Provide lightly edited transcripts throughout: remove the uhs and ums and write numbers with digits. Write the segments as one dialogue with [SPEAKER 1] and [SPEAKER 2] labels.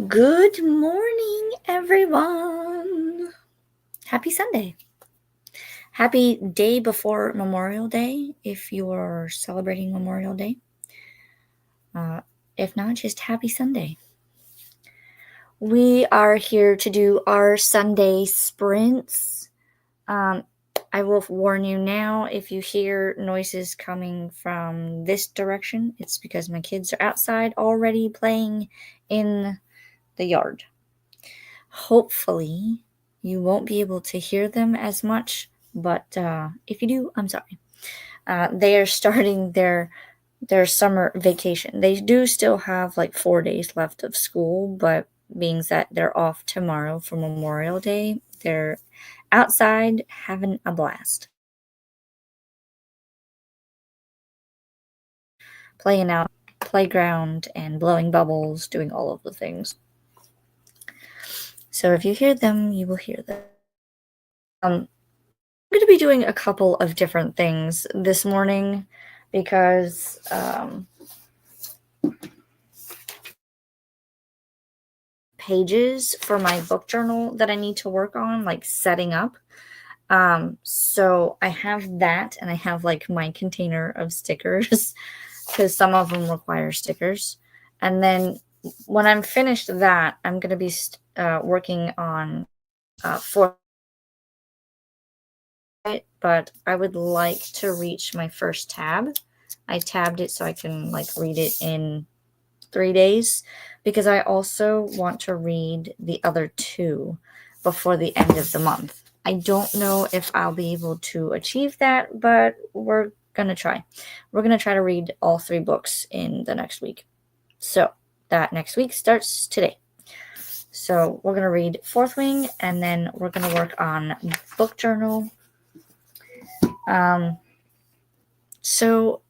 [SPEAKER 1] Good morning, everyone. Happy Sunday. Happy day before Memorial Day if you're celebrating Memorial Day. If not, just happy Sunday. We are here to do our Sunday sprints. I will warn you now, if you hear noises coming from this direction, it's because my kids are outside already playing in the yard. Hopefully, you won't be able to hear them as much, but if you do, I'm sorry. They are starting their summer vacation. They do still have like 4 days left of school, but being that they're off tomorrow for Memorial Day, they're outside having a blast. Playing out playground and blowing bubbles, doing all of the things. So if you hear them, you will hear them. I'm going to be doing a couple of different things this morning because pages for my book journal that I need to work on, like setting up. So I have that, and I have like my container of stickers because some of them require stickers. And then when I'm finished that, I'm going to be working on for it, but I would like to reach my first tab. I tabbed it so I can like read it in 3 days because I also want to read the other 2 before the end of the month. I don't know if I'll be able to achieve that, but we're going to try. We're going to try to read all 3 books in the next week. So that next week starts today. So we're going to read Fourth Wing, and then we're going to work on book journal. So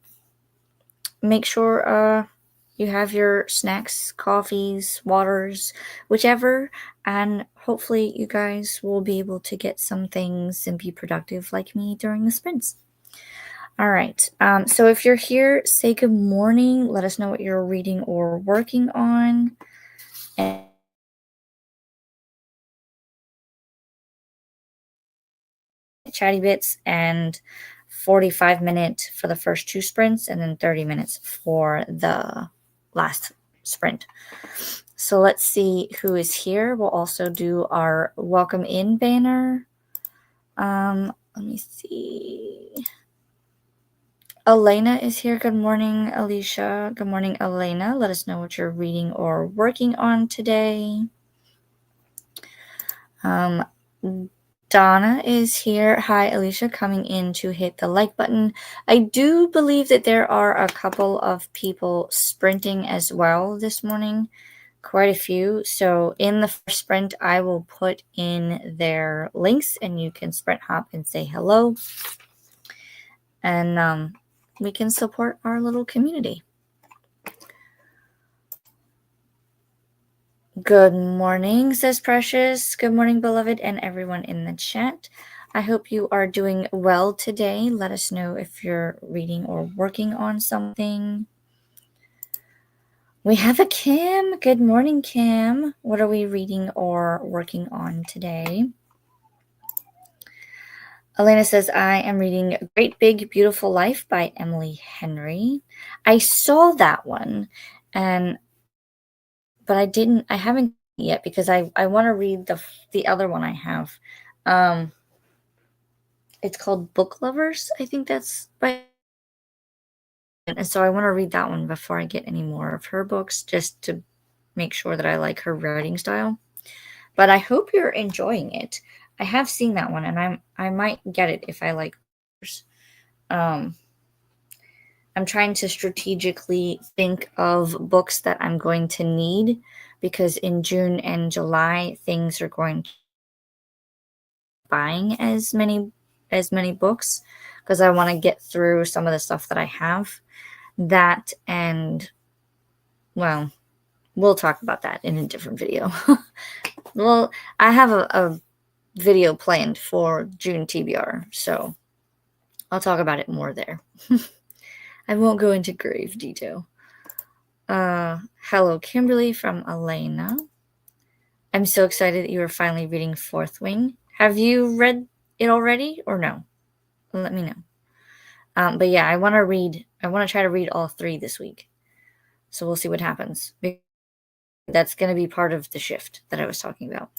[SPEAKER 1] make sure you have your snacks, coffees, waters, whichever, and hopefully you guys will be able to get some things and be productive like me during the sprints. All right. So if you're here, say good morning. Let us know what you're reading or working on. And chatty bits, and 45-minute for the first 2 sprints, and then 30 minutes for the last sprint. So let's see who is here. We'll also do our welcome in banner. Let me see. Elena is here. Good morning, Alicia. Good morning, Elena. Let us know what you're reading or working on today. Donna is here. Hi, Alicia, coming in to hit the like button. I do believe that there are a couple of people sprinting as well this morning, quite a few. So in the first sprint, I will put in their links and you can sprint hop and say hello. And we can support our little community. Good morning, says Precious. Good morning, beloved, and everyone in the chat. I hope you are doing well today. Let us know if you're reading or working on something. We have a Kim. Good morning, Kim. What are we reading or working on today? Elena says, I am reading Great Big Beautiful Life by Emily Henry. I saw that one, but I haven't yet because I want to read the other one I have. It's called Book Lovers. I think that's by. And so I want to read that one before I get any more of her books, just to make sure that I like her writing style. But I hope you're enjoying it. I have seen that one, and I might get it if I like hers. I'm trying to strategically think of books that I'm going to need because in June and July things are going to buying as many books because I want to get through some of the stuff that I have. That, and well, we'll talk about that in a different video. Well, I have a video planned for June TBR, so I'll talk about it more there. I won't go into grave detail. Hello, Kimberly from Elena. I'm so excited that you are finally reading Fourth Wing. Have you read it already or no? Let me know. But yeah, I want to try to read all 3 this week. So we'll see what happens. That's going to be part of the shift that I was talking about.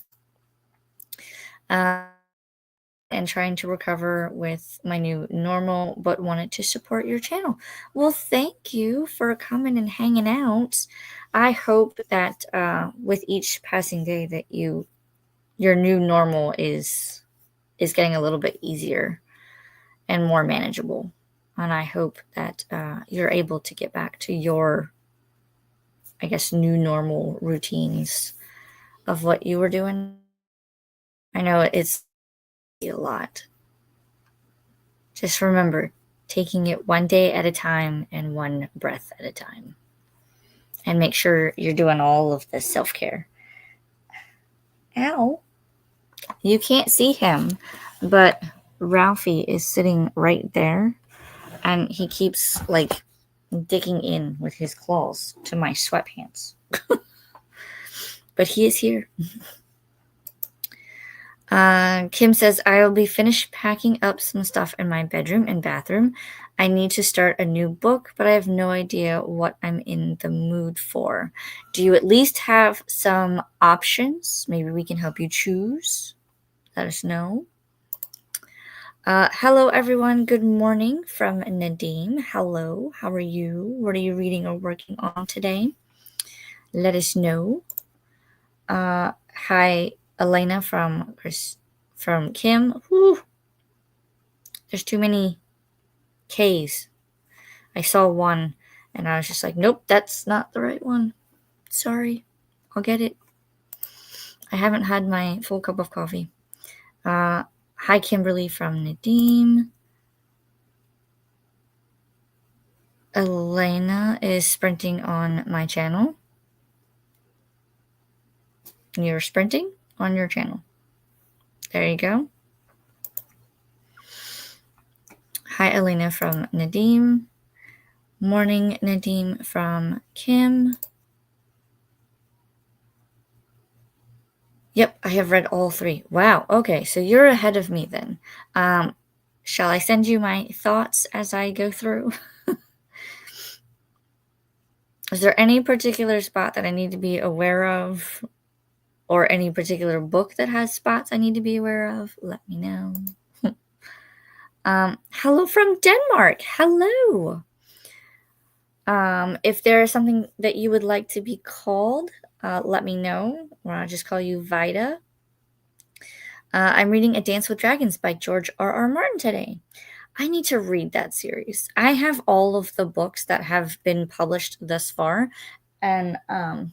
[SPEAKER 1] And trying to recover with my new normal, but wanted to support your channel. Well, thank you for coming and hanging out. I hope that with each passing day that your new normal is getting a little bit easier and more manageable. And I hope that you're able to get back to your, I guess, new normal routines of what you were doing. I know it's a lot. Just remember, taking it one day at a time and one breath at a time. And make sure you're doing all of the self-care. Ow. You can't see him, but Ralphie is sitting right there. And he keeps, like, digging in with his claws to my sweatpants. But he is here. Kim says, I will be finished packing up some stuff in my bedroom and bathroom. I need to start a new book, but I have no idea what I'm in the mood for. Do you at least have some options? Maybe we can help you choose. Let us know. Hello, everyone. Good morning from Nadim. Hello. How are you? What are you reading or working on today? Let us know. Hi, Elena from Kim. Whew. There's too many K's. I saw one and I was just like, nope, that's not the right one. Sorry. I'll get it. I haven't had my full cup of coffee. Hi, Kimberly from Nadim. Elena is sprinting on my channel. You're sprinting on your channel. There you go. Hi, Elena from Nadim. Morning, Nadim from Kim. Yep, I have read all 3. Wow, okay, so you're ahead of me then. Shall I send you my thoughts as I go through? Is there any particular spot that I need to be aware of? Or any particular book that has spots I need to be aware of? Let me know. Hello from Denmark. Hello. If there is something that you would like to be called, let me know, or I'll just call you Vida. I'm reading A Dance with Dragons by George R.R. Martin today. I need to read that series. I have all of the books that have been published thus far, and I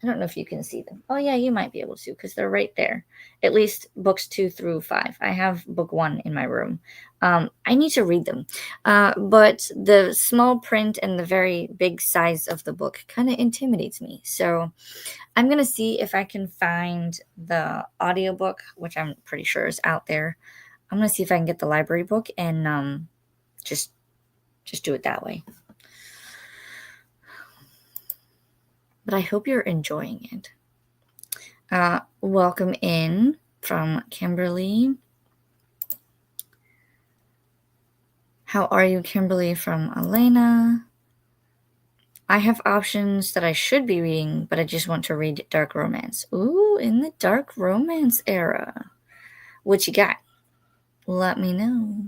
[SPEAKER 1] don't know if you can see them. Oh, yeah, you might be able to because they're right there. At least books 2 through 5. I have book 1 in my room. I need to read them. But the small print and the very big size of the book kind of intimidates me. So I'm going to see if I can find the audiobook, which I'm pretty sure is out there. I'm going to see if I can get the library book and just do it that way. But I hope you're enjoying it. Welcome in from Kimberly. How are you, Kimberly from Elena? I have options that I should be reading, but I just want to read dark romance. Ooh, in the dark romance era. What you got? Let me know.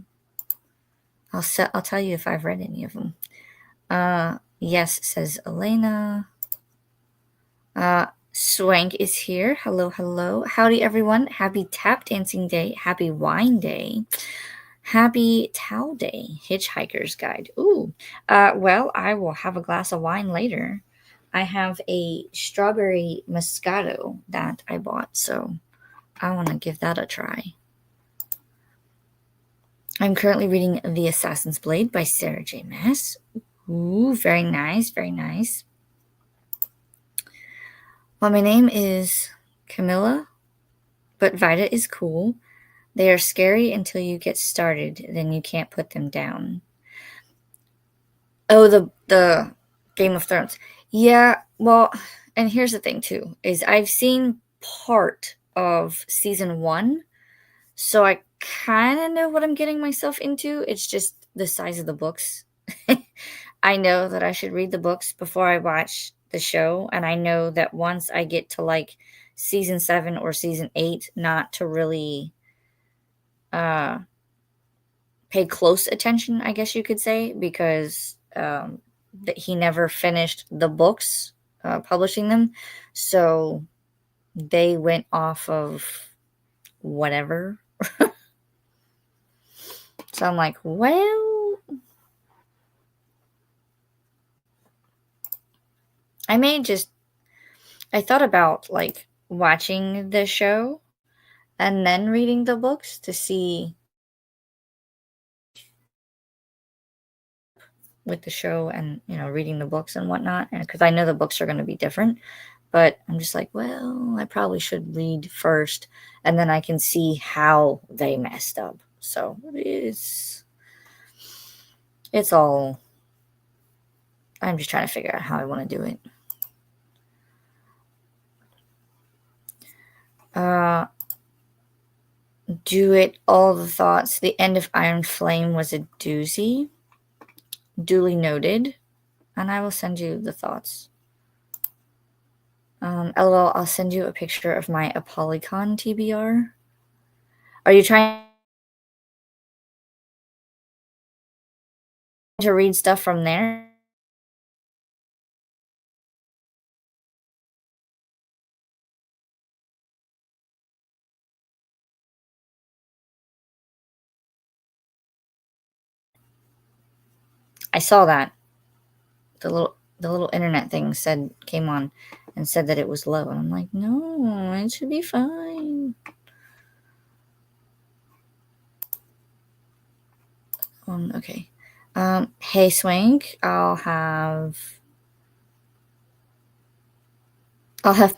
[SPEAKER 1] I'll tell you if I've read any of them. Yes, says Elena. Swank is here. Hello, hello. Howdy, everyone. Happy tap dancing day. Happy wine day. Happy towel day. Hitchhiker's guide. Ooh. Well, I will have a glass of wine later. I have a strawberry Moscato that I bought, so I want to give that a try. I'm currently reading The Assassin's Blade by Sarah J. Maas. Ooh, very nice, very nice. Well, my name is Camilla, but Vida is cool. They are scary until you get started, then you can't put them down. Oh, the Game of Thrones. Yeah, well, and here's the thing too, is I've seen part of season 1, so I kind of know what I'm getting myself into. It's just the size of the books. I know that I should read the books before I watch the show, and I know that once I get to like season 7 or season 8, not to really uh pay close attention, I guess you could say, because that he never finished the books, publishing them. So they went off of whatever. So I'm like, well, I may just, I thought about like watching the show and then reading the books to see with the show and, reading the books and whatnot. And because I know the books are going to be different, but I'm just like, well, I probably should read first and then I can see how they messed up. So it's all, I'm just trying to figure out how I want to do it. Do it all the thoughts. The end of Iron Flame was a doozy. Duly noted. And I will send you the thoughts. LOL, I'll send you a picture of my Apolycon TBR. Are you trying to read stuff from there? I saw that. The little internet thing came on and said that it was low. And I'm like, no, it should be fine. Okay. Hey Swank, I'll have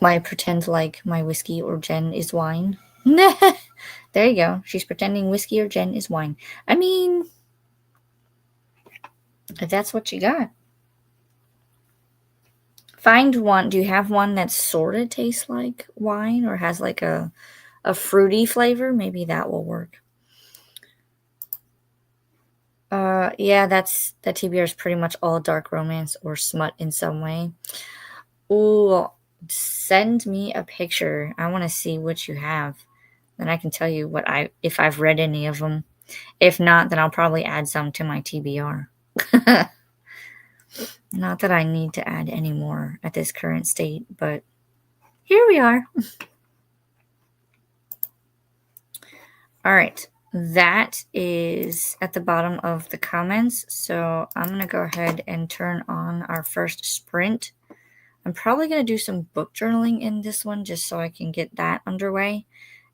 [SPEAKER 1] my pretend like my whiskey or gin is wine. There you go. She's pretending whiskey or gin is wine. I mean, if that's what you got. Find one. Do you have one that sort of tastes like wine or has like a fruity flavor? Maybe that will work. Yeah, that TBR is pretty much all dark romance or smut in some way. Ooh, send me a picture. I want to see what you have. Then I can tell you if I've read any of them. If not, then I'll probably add some to my TBR. Not that I need to add any more at this current state, but here we are. All right. That is at the bottom of the comments. So I'm going to go ahead and turn on our first sprint. I'm probably going to do some book journaling in this one just so I can get that underway.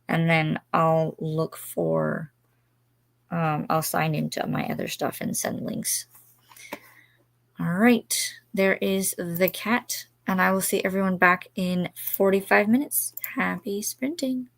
[SPEAKER 1] And then I'll look for, I'll sign into my other stuff and send links. All right. There is the cat. And I will see everyone back in 45 minutes. Happy sprinting.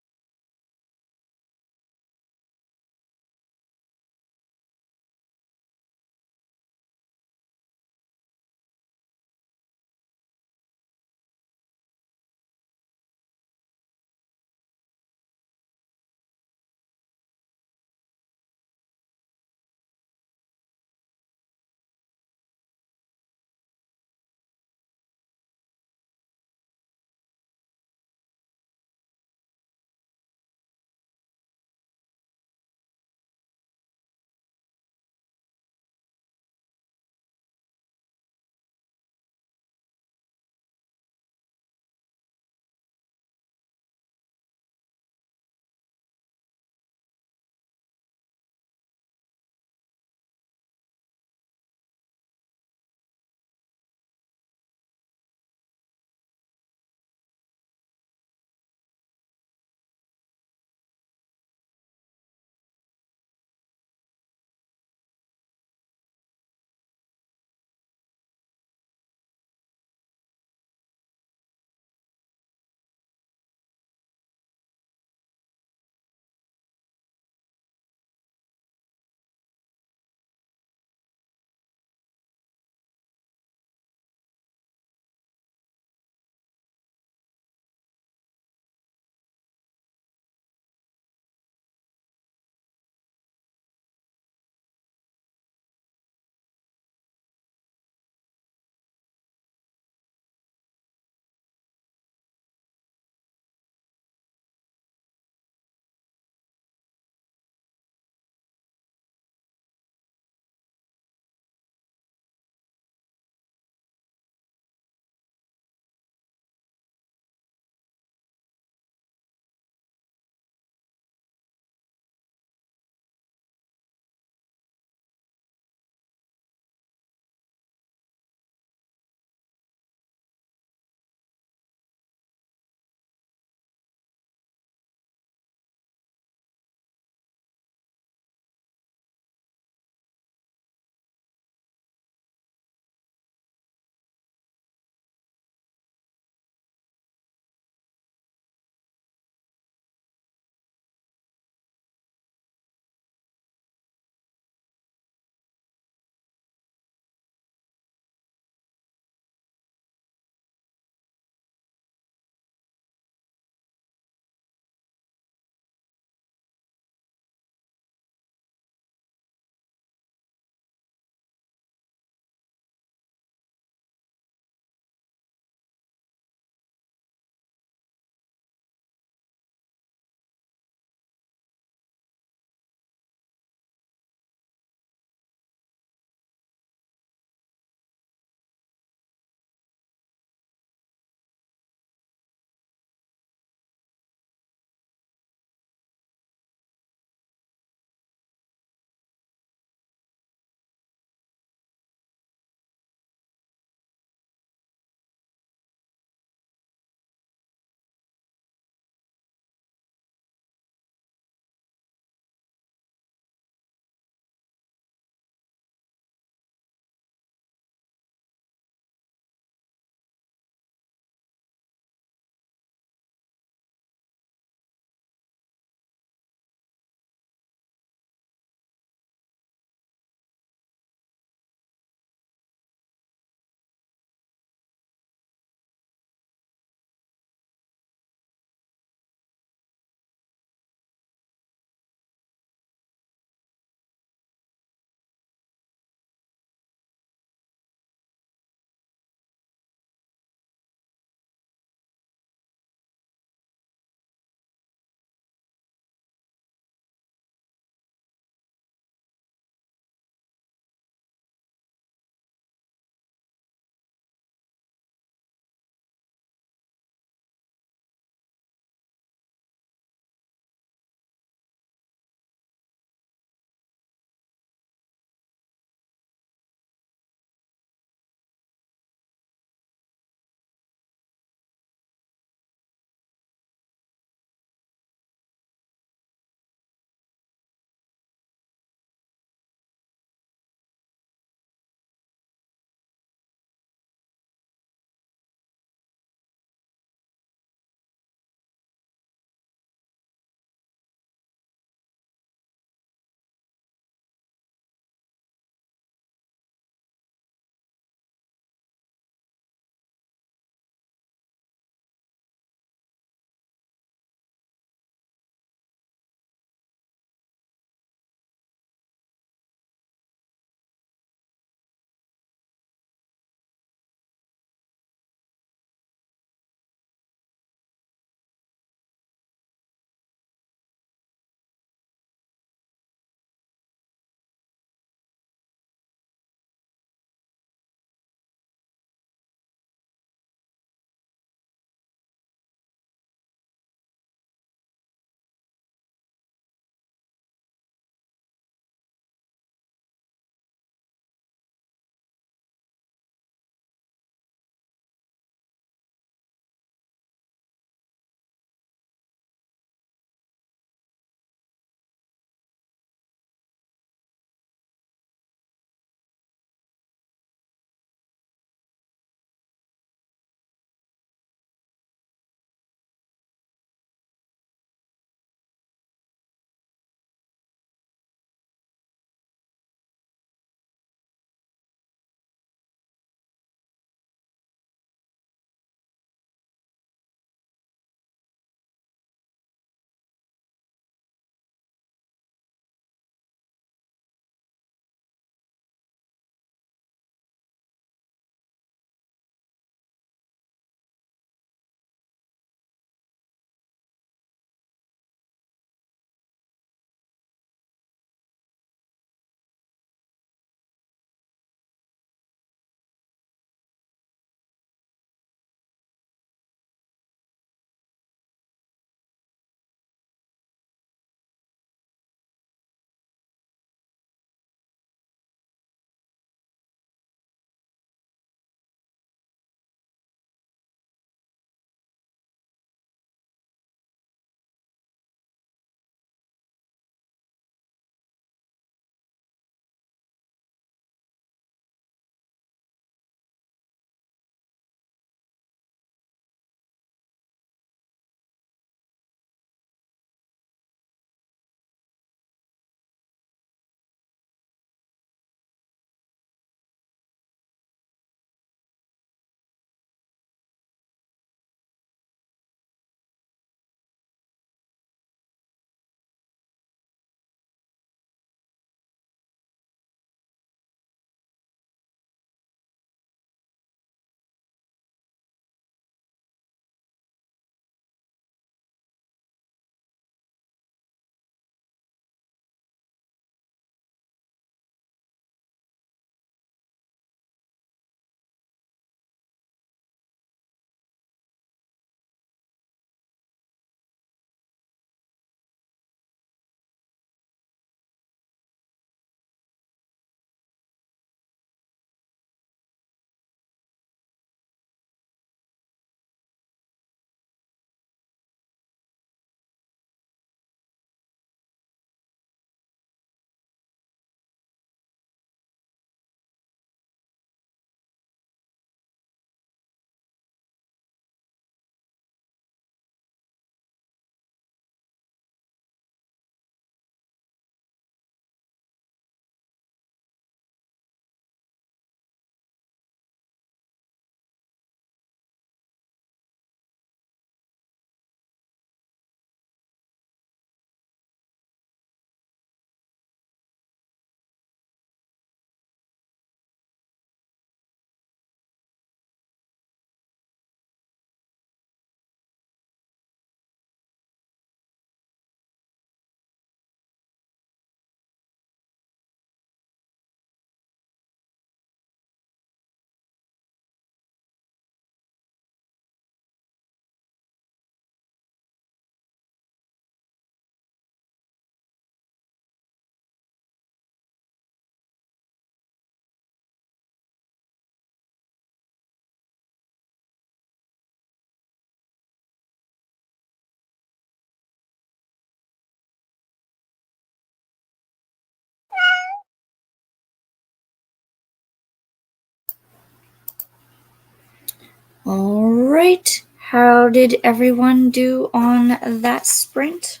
[SPEAKER 1] All right. How did everyone do on that sprint?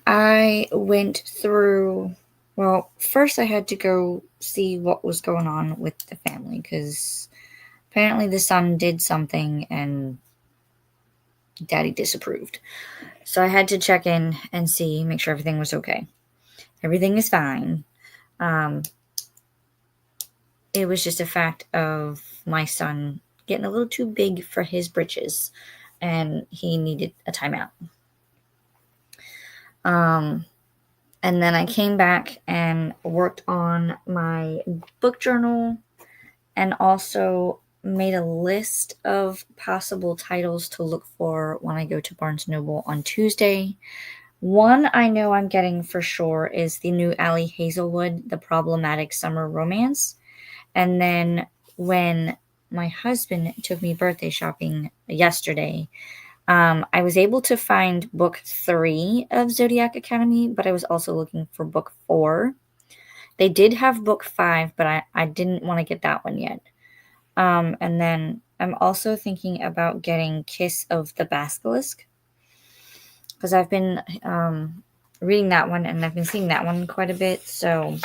[SPEAKER 1] I went through, well, first I had to go see what was going on with the family because apparently the son did something and daddy disapproved. So I had to check in and see, make sure everything was okay. Everything is fine. It was just a fact of my son getting a little too big for his britches and he needed a timeout. And then I came back and worked on my book journal and also made a list of possible titles to look for when I go to Barnes & Noble on Tuesday. One I know I'm getting for sure is the new Ali Hazelwood, The Problematic Summer Romance. And then when my husband took me birthday shopping yesterday, I was able to find book 3 of Zodiac Academy, but I was also looking for book 4. They did have book 5, but I didn't want to get that one yet. And then I'm also thinking about getting Kiss of the Basilisk because I've been reading that one and I've been seeing that one quite a bit. So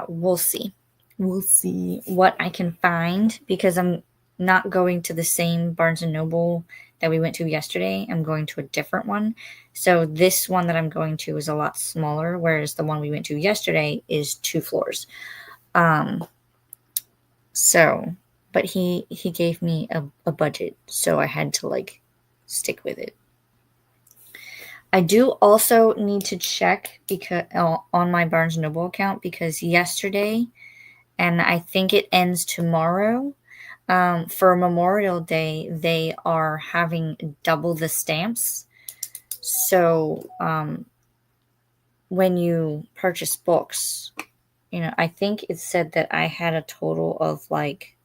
[SPEAKER 1] we'll see. We'll see what I can find because I'm not going to the same Barnes & Noble that we went to yesterday. I'm going to a different one. So this one that I'm going to is a lot smaller, whereas the one we went to yesterday is 2 floors. So, but he gave me a budget, so I had to like stick with it. I do also need to check because on my Barnes & Noble account because yesterday, and I think it ends tomorrow, for Memorial Day, they are having double the stamps. So when you purchase books, I think it said that I had a total of like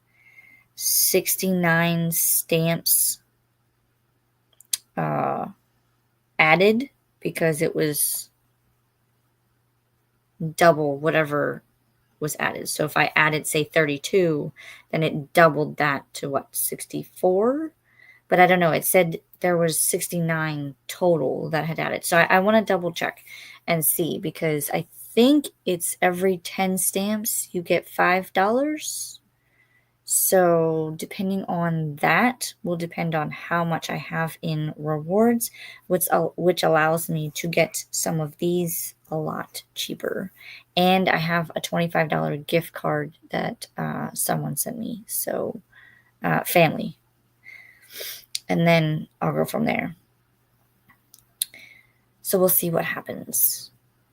[SPEAKER 1] 69 stamps added because it was double whatever was added. So if I added, say, 32, then it doubled that to what, 64? But I don't know. It said there was 69 total that had added. So I want to double check and see because I think it's every 10 stamps you get $5. So depending on that will depend on how much I have in rewards, which allows me to get some of these a lot cheaper. And I have a $25 gift card that someone sent me. So family. And then I'll go from there. So we'll see what happens.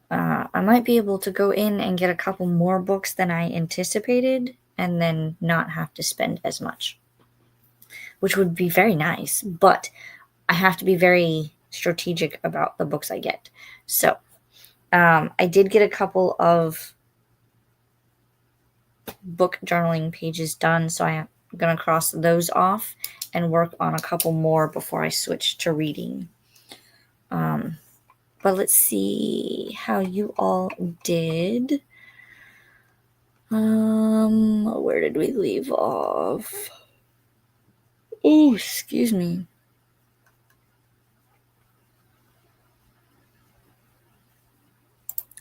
[SPEAKER 1] I might be able to go in and get a couple more books than I anticipated and then not have to spend as much, which would be very nice. But I have to be very strategic about the books I get. So I did get a couple of book journaling pages done, so I'm going to cross those off and work on a couple more before I switch to reading. But let's see how you all did. Where did we leave off? Oh, excuse me.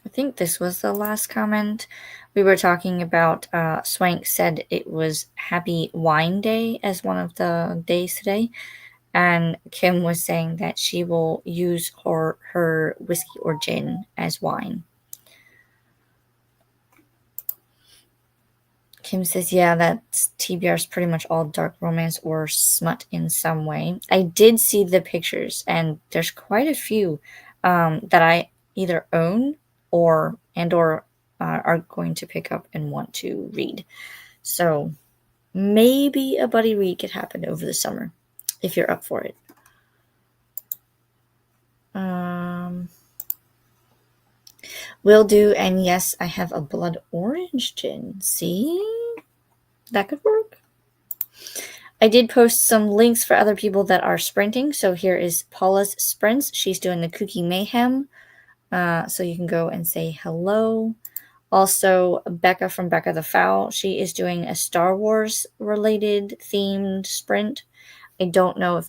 [SPEAKER 1] I think this was the last comment. We were talking about Swank said it was Happy Wine Day as one of the days today. And Kim was saying that she will use her whiskey or gin as wine. Kim says, yeah, that TBR is pretty much all dark romance or smut in some way. I did see the pictures, and there's quite a few that I either own or are going to pick up and want to read. So maybe a buddy read could happen over the summer if you're up for it. Will do, and yes, I have a blood orange gin. See? That could work. I did post some links for other people that are sprinting. So here is Paula's sprints. She's doing the Cookie Mayhem. So you can go and say hello. Also, Becca from Becca the Fowl, she is doing a Star Wars related themed sprint. I don't know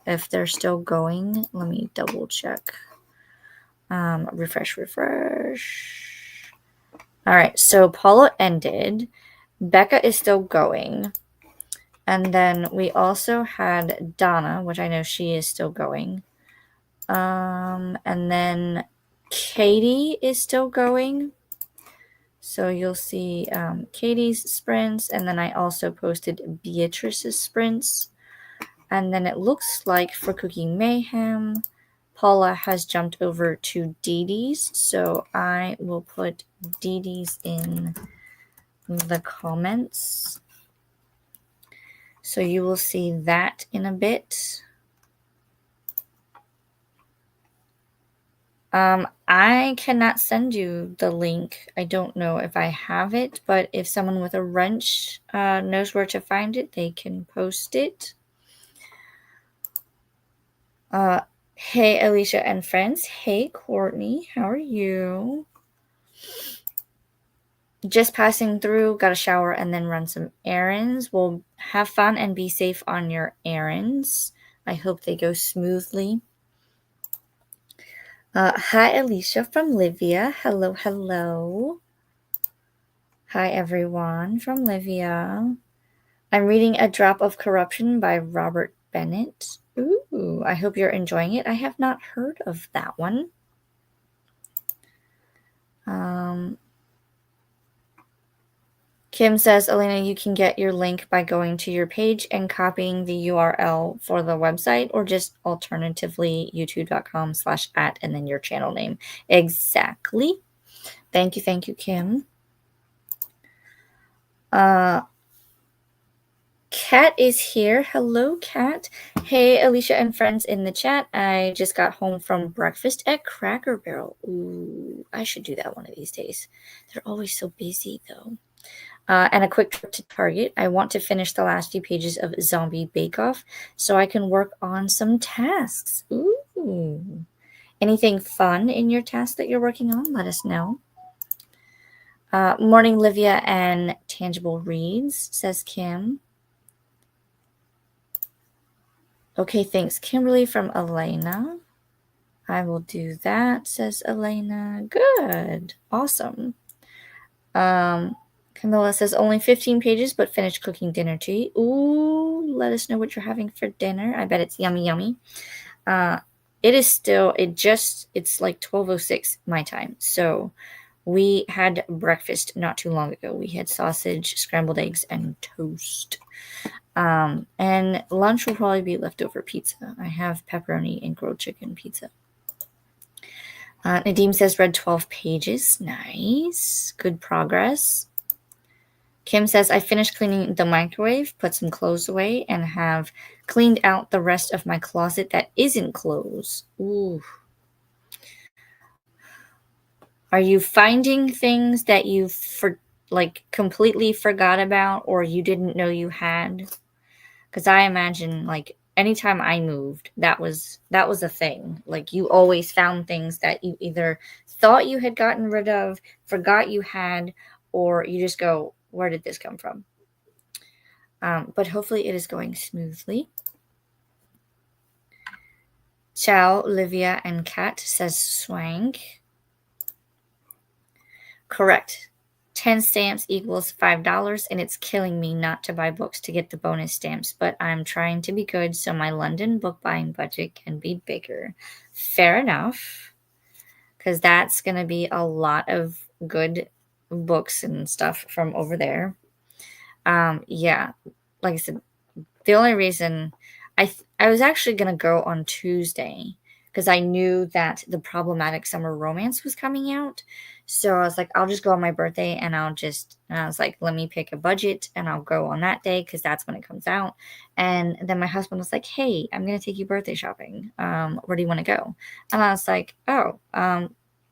[SPEAKER 1] if they're still going. Let me double check. Refresh. All right, so Paula ended. Becca is still going. And then we also had Donna, which I know she is still going. And then Katie is still going. So you'll see Katie's sprints, and then I also posted Beatrice's sprints. And then it looks like for Cooking Mayhem, Paula has jumped over to Dee Dee's. So I will put Dee Dee's in the comments. So you will see that in a bit. I cannot send you the link. I don't know if I have it, but if someone with a wrench knows where to find it, they can post it. Hey, Alicia and friends. Hey, Courtney. How are you? Just passing through, got a shower, and then run some errands. Well, have fun and be safe on your errands. I hope they go smoothly. Hi, Alicia from Livia. Hello, hello. Hi, everyone from Livia. I'm reading A Drop of Corruption by Robert Bennett. Ooh, I hope you're enjoying it. I have not heard of that one. Kim says, Elena, you can get your link by going to your page and copying the URL for the website, or just alternatively youtube.com/@ and then your channel name. Exactly. Thank you, Kim. Kat is here. Hello, Kat. Hey, Alicia and friends in the chat. I just got home from breakfast at Cracker Barrel. Ooh, I should do that one of these days. They're always so busy, though. And a quick trip to Target. I want to finish the last few pages of Zombie Bake Off so I can work on some tasks. Ooh. Anything fun in your task that you're working on? Let us know. Morning, Livia and Tangible Reads, says Kim. Okay, thanks, Kimberly from Elena. I will do that, says Elena. Good. Awesome. Camilla says only 15 pages, but finished cooking dinner tea. Ooh, let us know what you're having for dinner. I bet it's yummy. It's like 12:06 my time. So we had breakfast not too long ago. We had sausage, scrambled eggs, and toast. And lunch will probably be leftover pizza. I have pepperoni and grilled chicken pizza. Nadim says read 12 pages. Nice. Good progress. Kim says, I finished cleaning the microwave, put some clothes away, and have cleaned out the rest of my closet that isn't clothes. Ooh. Are you finding things that you completely forgot about or you didn't know you had? Because I imagine anytime I moved, that was a thing. Like you always found things that you either thought you had gotten rid of, forgot you had, or you just go, where did this come from? But hopefully it is going smoothly. Ciao, Livia and Kat, says Swank. Correct. 10 stamps equals $5, and it's killing me not to buy books to get the bonus stamps, but I'm trying to be good so my London book buying budget can be bigger. Fair enough, because that's going to be a lot of good books and stuff from over there. Yeah, like I said, the only reason I was actually going to go on Tuesday because I knew that the Problematic Summer Romance was coming out. So I was like, I'll just go on my birthday and I was like, let me pick a budget and I'll go on that day because that's when it comes out. And then my husband was like, hey, I'm going to take you birthday shopping. Where do you want to go? And I was like, oh,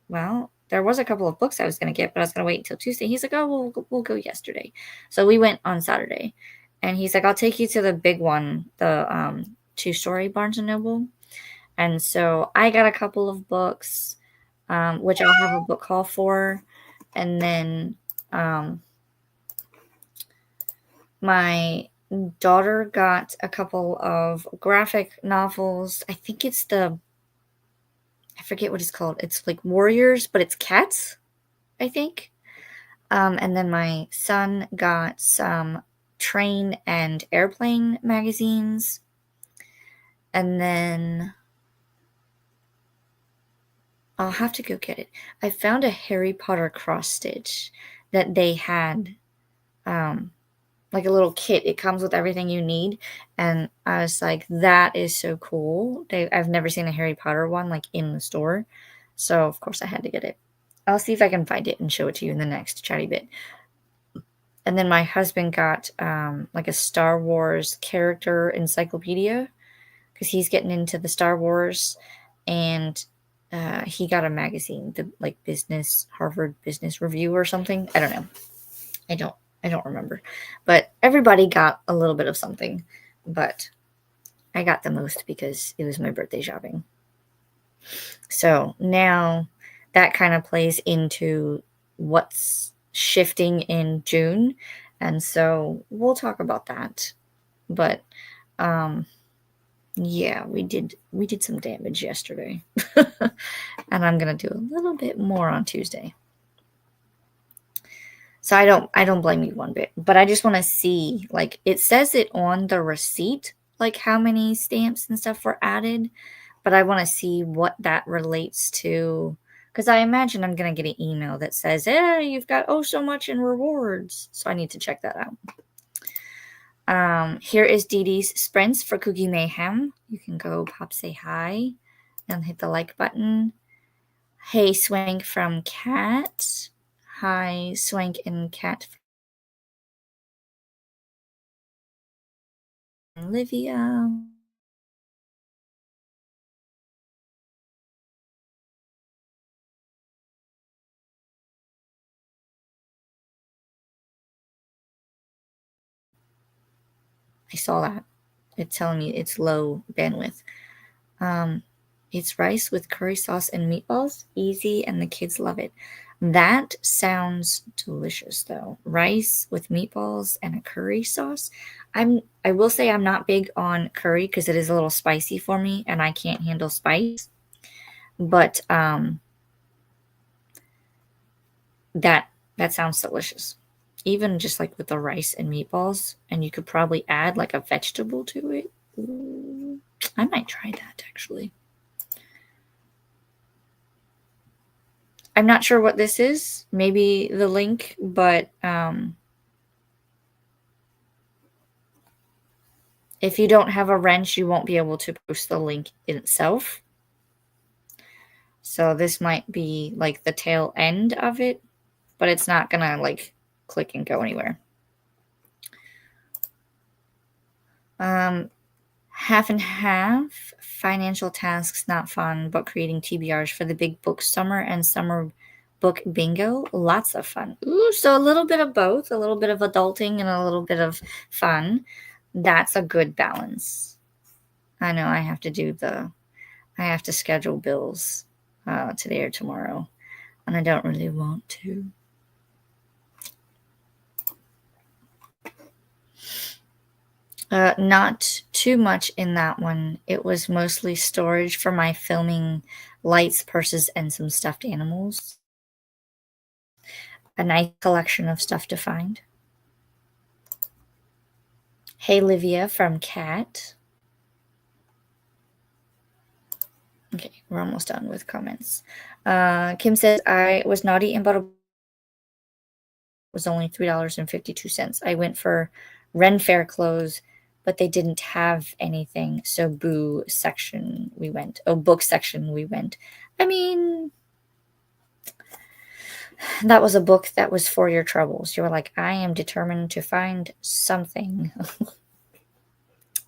[SPEAKER 1] well, there was a couple of books I was going to get, but I was going to wait until Tuesday. He's like, oh, we'll go yesterday. So we went on Saturday. And he's like, I'll take you to the big one, the 2-story Barnes & Noble. And so I got a couple of books, which I'll have a book haul for. And then my daughter got a couple of graphic novels. I think it's I forget what it's called. It's like Warriors, but it's cats, I think. And then my son got some train and airplane magazines. And then I'll have to go get it. I found a Harry Potter cross stitch that they had, like a little kit. It comes with everything you need. And I was like, that is so cool. I've never seen a Harry Potter one like in the store. So of course I had to get it. I'll see if I can find it and show it to you in the next chatty bit. And then my husband got like a Star Wars character encyclopedia because he's getting into the Star Wars, and he got a magazine, the like Harvard Business Review or something. I don't know. I don't remember. But everybody got a little bit of something. But I got the most because it was my birthday shopping. So now that kind of plays into what's shifting in June. And so we'll talk about that. But yeah, we did some damage yesterday. And I'm going to do a little bit more on Tuesday. So I don't blame you one bit, but I just want to see, like, it says it on the receipt, like how many stamps and stuff were added, but I want to see what that relates to, because I imagine I'm going to get an email that says, "Hey, you've got oh so much in rewards." So I need to check that out. Here is Dee Dee's sprints for Cookie Mayhem. You can go pop say hi and hit the like button. Hey, Swank from Cat. Hi, Swank and Cat. Olivia. I saw that. It's telling me it's low bandwidth. It's rice with curry sauce and meatballs. Easy, and the kids love it. That sounds delicious, though. Rice with meatballs and a curry sauce. I will say I'm not big on curry because it is a little spicy for me, and I can't handle spice. But that sounds delicious. Even just like with the rice and meatballs, and you could probably add like a vegetable to it. Ooh, I might try that actually. I'm not sure what this is. Maybe the link, but if you don't have a wrench, you won't be able to post the link in itself. So this might be like the tail end of it, but it's not gonna like click and go anywhere. Half and half. Financial tasks not fun, but creating TBRs for the big book summer and summer book bingo. Lots of fun. Ooh, so a little bit of both, a little bit of adulting and a little bit of fun. That's a good balance. I know I have to schedule bills today or tomorrow, and I don't really want to. Not too much in that one. It was mostly storage for my filming lights, purses, and some stuffed animals. A nice collection of stuff to find. Hey, Livia from Cat. Okay, we're almost done with comments. Kim says, I was naughty and bought was only $3.52. I went for Ren Fair clothes, but they didn't have anything. So book section we went. I mean, that was a book that was for your troubles. You were like, I am determined to find something.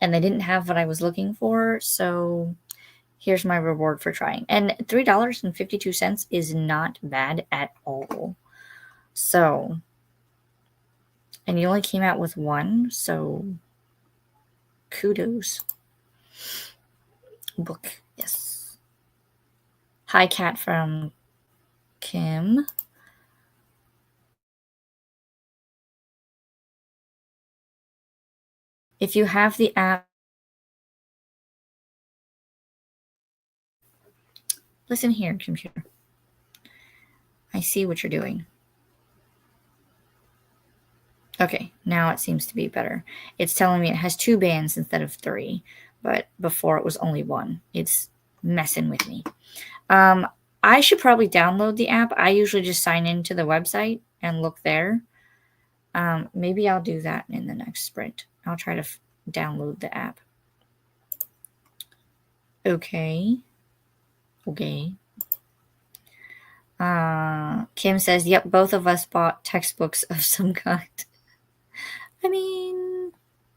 [SPEAKER 1] And they didn't have what I was looking for, so here's my reward for trying. And $3.52 is not bad at all. So, and you only came out with one, so kudos. Book, yes. Hi, Cat from Kim. If you have the app, listen here, computer. I see what you're doing. Okay, now it seems to be better. It's telling me it has 2 bands instead of 3, but before it was only 1. It's messing with me. I should probably download the app. I usually just sign into the website and look there. Maybe I'll do that in the next sprint. I'll try to download the app. Okay. Kim says, yep, both of us bought textbooks of some kind. I mean,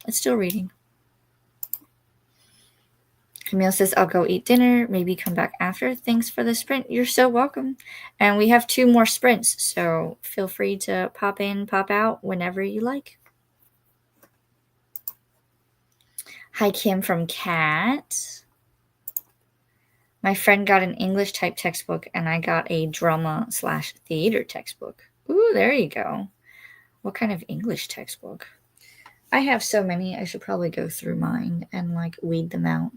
[SPEAKER 1] it's still reading. Camille says, I'll go eat dinner, maybe come back after. Thanks for the sprint. You're so welcome. And we have 2 more sprints, so feel free to pop in, pop out whenever you like. Hi, Kim from Cat. My friend got an English type textbook, and I got a drama/theater textbook. Ooh, there you go. What kind of English textbook? I have so many. I should probably go through mine and like weed them out.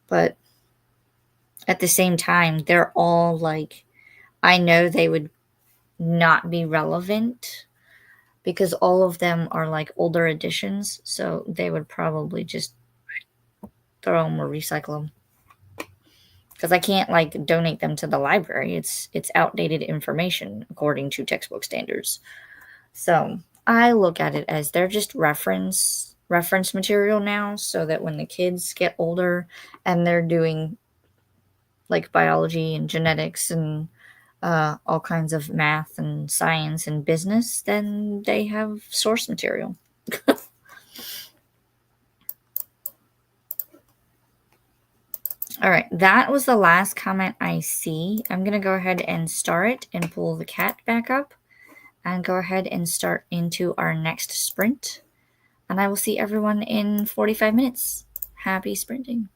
[SPEAKER 1] But at the same time, they're all like, I know they would not be relevant because all of them are like older editions. So they would probably just throw them or recycle them. Because I can't like donate them to the library. It's outdated information according to textbook standards. So I look at it as they're just reference material now, so that when the kids get older and they're doing like biology and genetics and all kinds of math and science and business, then they have source material. All right, that was the last comment I see. I'm going to go ahead and start and pull the cat back up and go ahead and start into our next sprint. And I will see everyone in 45 minutes. Happy sprinting.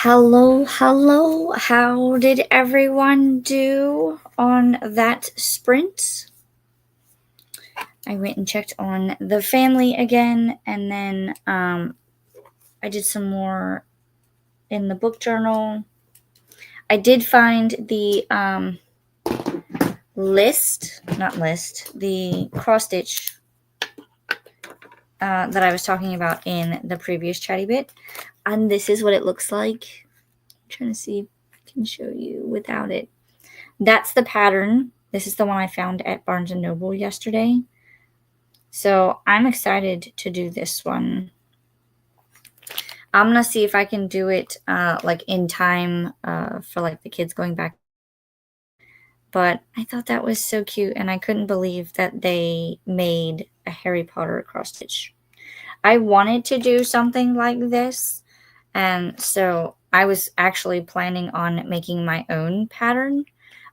[SPEAKER 1] Hello, hello. How did everyone do on that sprint? I went and checked on the family again, and then I did some more in the book journal. I did find the the cross stitch that I was talking about in the previous chatty bit. And this is what it looks like. I'm trying to see if I can show you without it. That's the pattern. This is the one I found at Barnes & Noble yesterday. So I'm excited to do this one. I'm going to see if I can do it like in time for like the kids going back. But I thought that was so cute, and I couldn't believe that they made a Harry Potter cross stitch. I wanted to do something like this, and so I was actually planning on making my own pattern,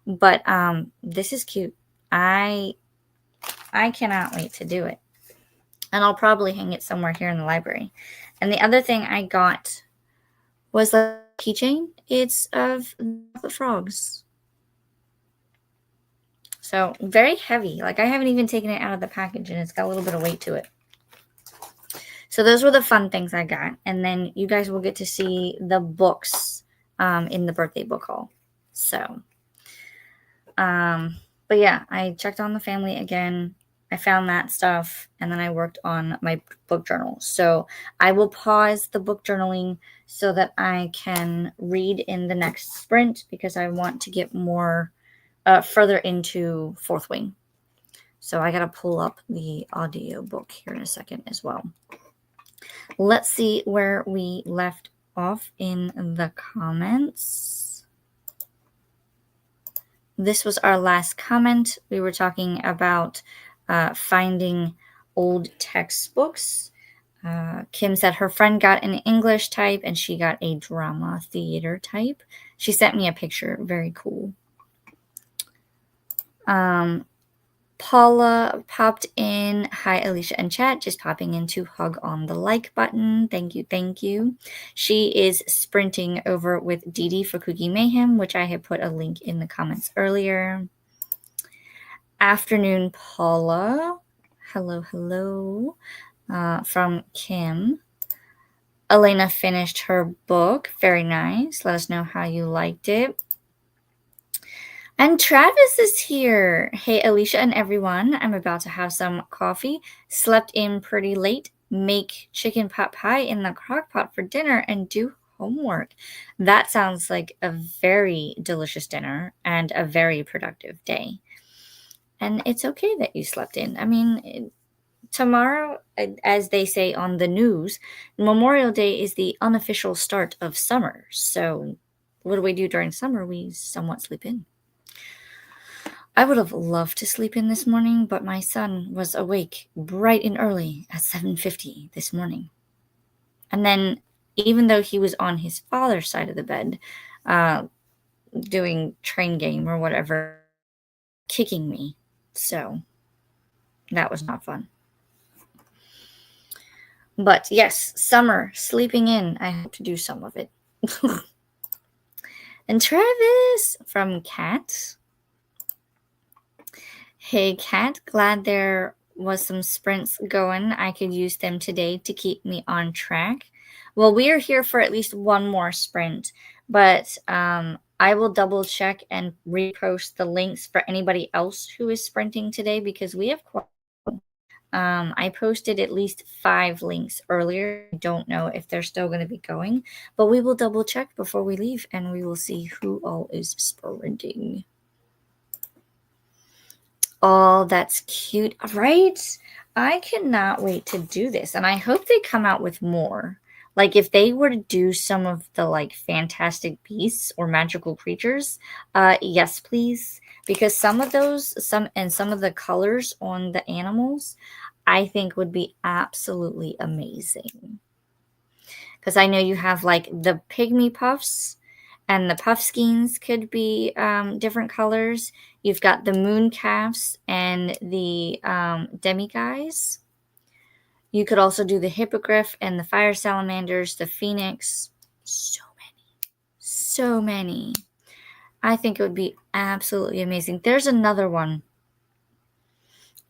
[SPEAKER 1] but this is cute. I cannot wait to do it. And I'll probably hang it somewhere here in the library. And the other thing I got was a keychain. It's of the frogs. So very heavy. Like I haven't even taken it out of the package, and it's got a little bit of weight to it. So those were the fun things I got. And then you guys will get to see the books in the birthday book haul. So, but yeah, I checked on the family again. I found that stuff, and then I worked on my book journal. So I will pause the book journaling so that I can read in the next sprint, because I want to get more further into Fourth Wing. So I got to pull up the audio book here in a second as well. Let's see where we left off in the comments. This was our last comment. We were talking about finding old textbooks. Kim said her friend got an English type and she got a drama theater type. She sent me a picture. Very cool. Paula popped in. Hi, Alicia and chat. Just popping in to hug on the like button. Thank you, thank you. She is sprinting over with Dee Dee for Cookie Mayhem, which I had put a link in the comments earlier. Afternoon, Paula. Hello, hello. From Kim. Elena finished her book. Very nice. Let us know how you liked it. And Travis is here. Hey, Alicia and everyone. I'm about to have some coffee. Slept in pretty late. Make chicken pot pie in the crock pot for dinner and do homework. That sounds like a very delicious dinner and a very productive day. And it's okay that you slept in. I mean, tomorrow, as they say on the news, Memorial Day is the unofficial start of summer. So what do we do during summer? We somewhat sleep in. I would have loved to sleep in this morning, but my son was awake bright and early at 7:50 this morning. And then, even though he was on his father's side of the bed, doing train game or whatever, kicking me. So, that was not fun. But yes, summer, sleeping in. I hope to do some of it. And Travis from Kat. Hey, Kat, glad there was some sprints going. I could use them today to keep me on track. Well, we are here for at least one more sprint, but I will double check and repost the links for anybody else who is sprinting today, because we have quite. I posted at least 5 links earlier. I don't know if they're still going to be going, but we will double check before we leave, and we will see who all is sprinting. Oh, that's cute, right? I cannot wait to do this, and I hope they come out with more. Like, if they were to do some of the, like, fantastic beasts or magical creatures, yes, please. Because some of those, some of the colors on the animals, I think would be absolutely amazing. Because I know you have, like, the pygmy puffs, and the puffskeins could be different colors. You've got the moon calves and the demiguise. You could also do the hippogriff and the fire salamanders, the phoenix. So many. So many. I think it would be absolutely amazing. There's another one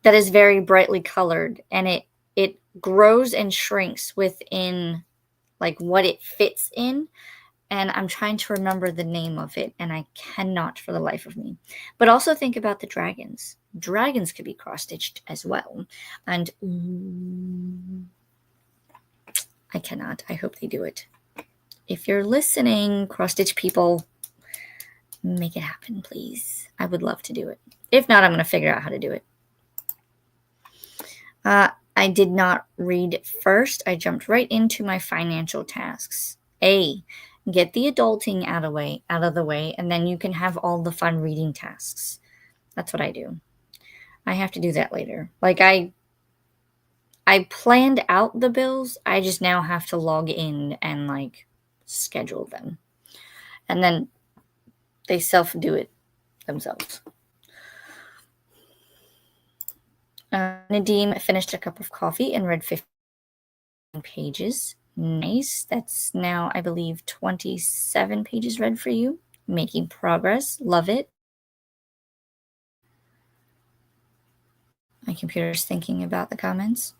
[SPEAKER 1] that is very brightly colored, and it grows and shrinks within like what it fits in, and I'm trying to remember the name of it, and I cannot for the life of me. But also think about the dragons. Dragons could be cross-stitched as well. And I cannot. I hope they do it. If you're listening, cross-stitch people, make it happen, please. I would love to do it. If not, I'm going to figure out how to do it. I did not read first. I jumped right into my financial tasks. Get the adulting out of the way, and then you can have all the fun reading tasks. That's what I do. I have to do that later. Like I planned out the bills. I just now have to log in and like schedule them. And then they self-do it themselves. Nadim finished a cup of coffee and read 15 pages. Nice. That's now, I believe, 27 pages read for you. Making progress. Love it. My computer's thinking about the comments.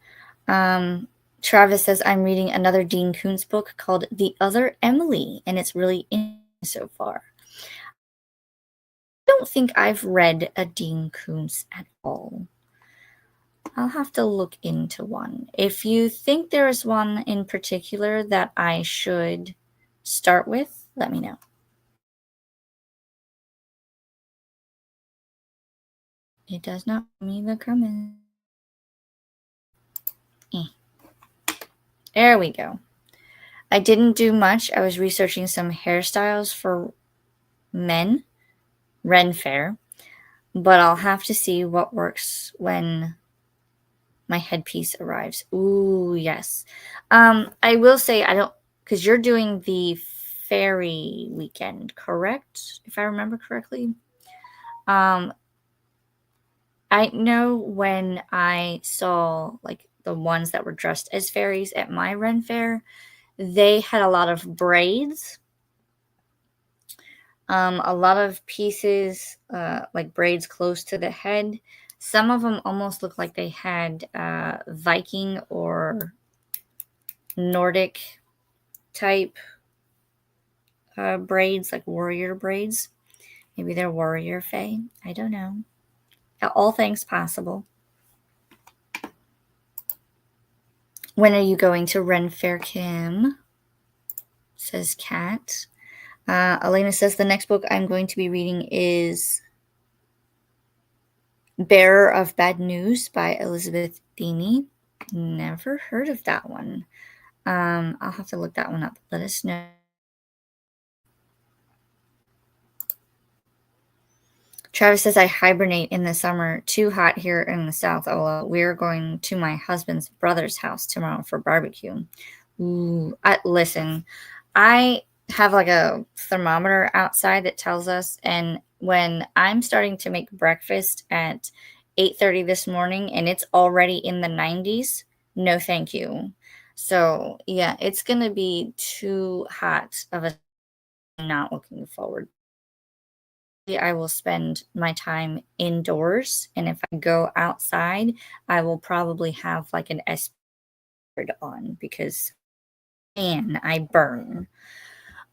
[SPEAKER 1] Travis says, I'm reading another Dean Koontz book called The Other Emily, and it's really interesting so far. I don't think I've read a Dean Koontz at all. I'll have to look into one. If you think there is one in particular that I should start with, let me know. It does not mean the comment. There we go. I didn't do much. I was researching some hairstyles for men, Ren Fair, but I'll have to see what works when my headpiece arrives. Ooh, yes. I will say I don't, because you're doing the fairy weekend, correct? If I remember correctly. I know when I saw like the ones that were dressed as fairies at my Ren Fair, they had a lot of braids. A lot of pieces, like braids close to the head. Some of them almost look like they had Viking or Nordic type braids, like warrior braids. Maybe they're warrior fae. I don't know. All things possible. When are you going to Ren Fair, Kim? Says Kat. Elena says the next book I'm going to be reading is Bearer of Bad News by Elizabeth Deeney. Never heard of that one. I'll have to look that one up. Let us know. Travis says I hibernate in the summer. Too hot here in the south. Oh, we're going to my husband's brother's house tomorrow for barbecue. Ooh, listen, I have like a thermometer outside that tells us, and when I'm starting to make breakfast at 8:30 this morning and it's already in the 90s, no thank you. So yeah, it's gonna be too hot of a, not looking forward. I will spend my time indoors, and if I go outside, I will probably have like an SPF on because man, I burn.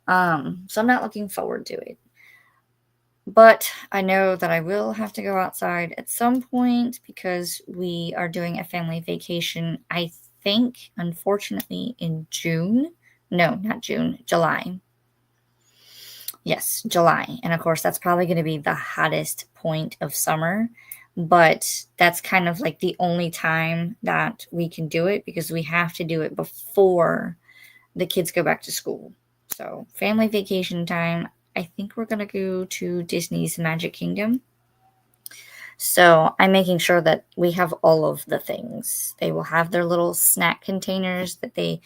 [SPEAKER 1] So I'm not looking forward to it. But I know that I will have to go outside at some point because we are doing a family vacation, I think, unfortunately, in June. No, not June, July. Yes, July. And of course, that's probably going to be the hottest point of summer. But that's kind of like the only time that we can do it because we have to do it before the kids go back to school. So, family vacation time. I think we're going to go to Disney's Magic Kingdom. So, I'm making sure that we have all of the things. They will have their little snack containers that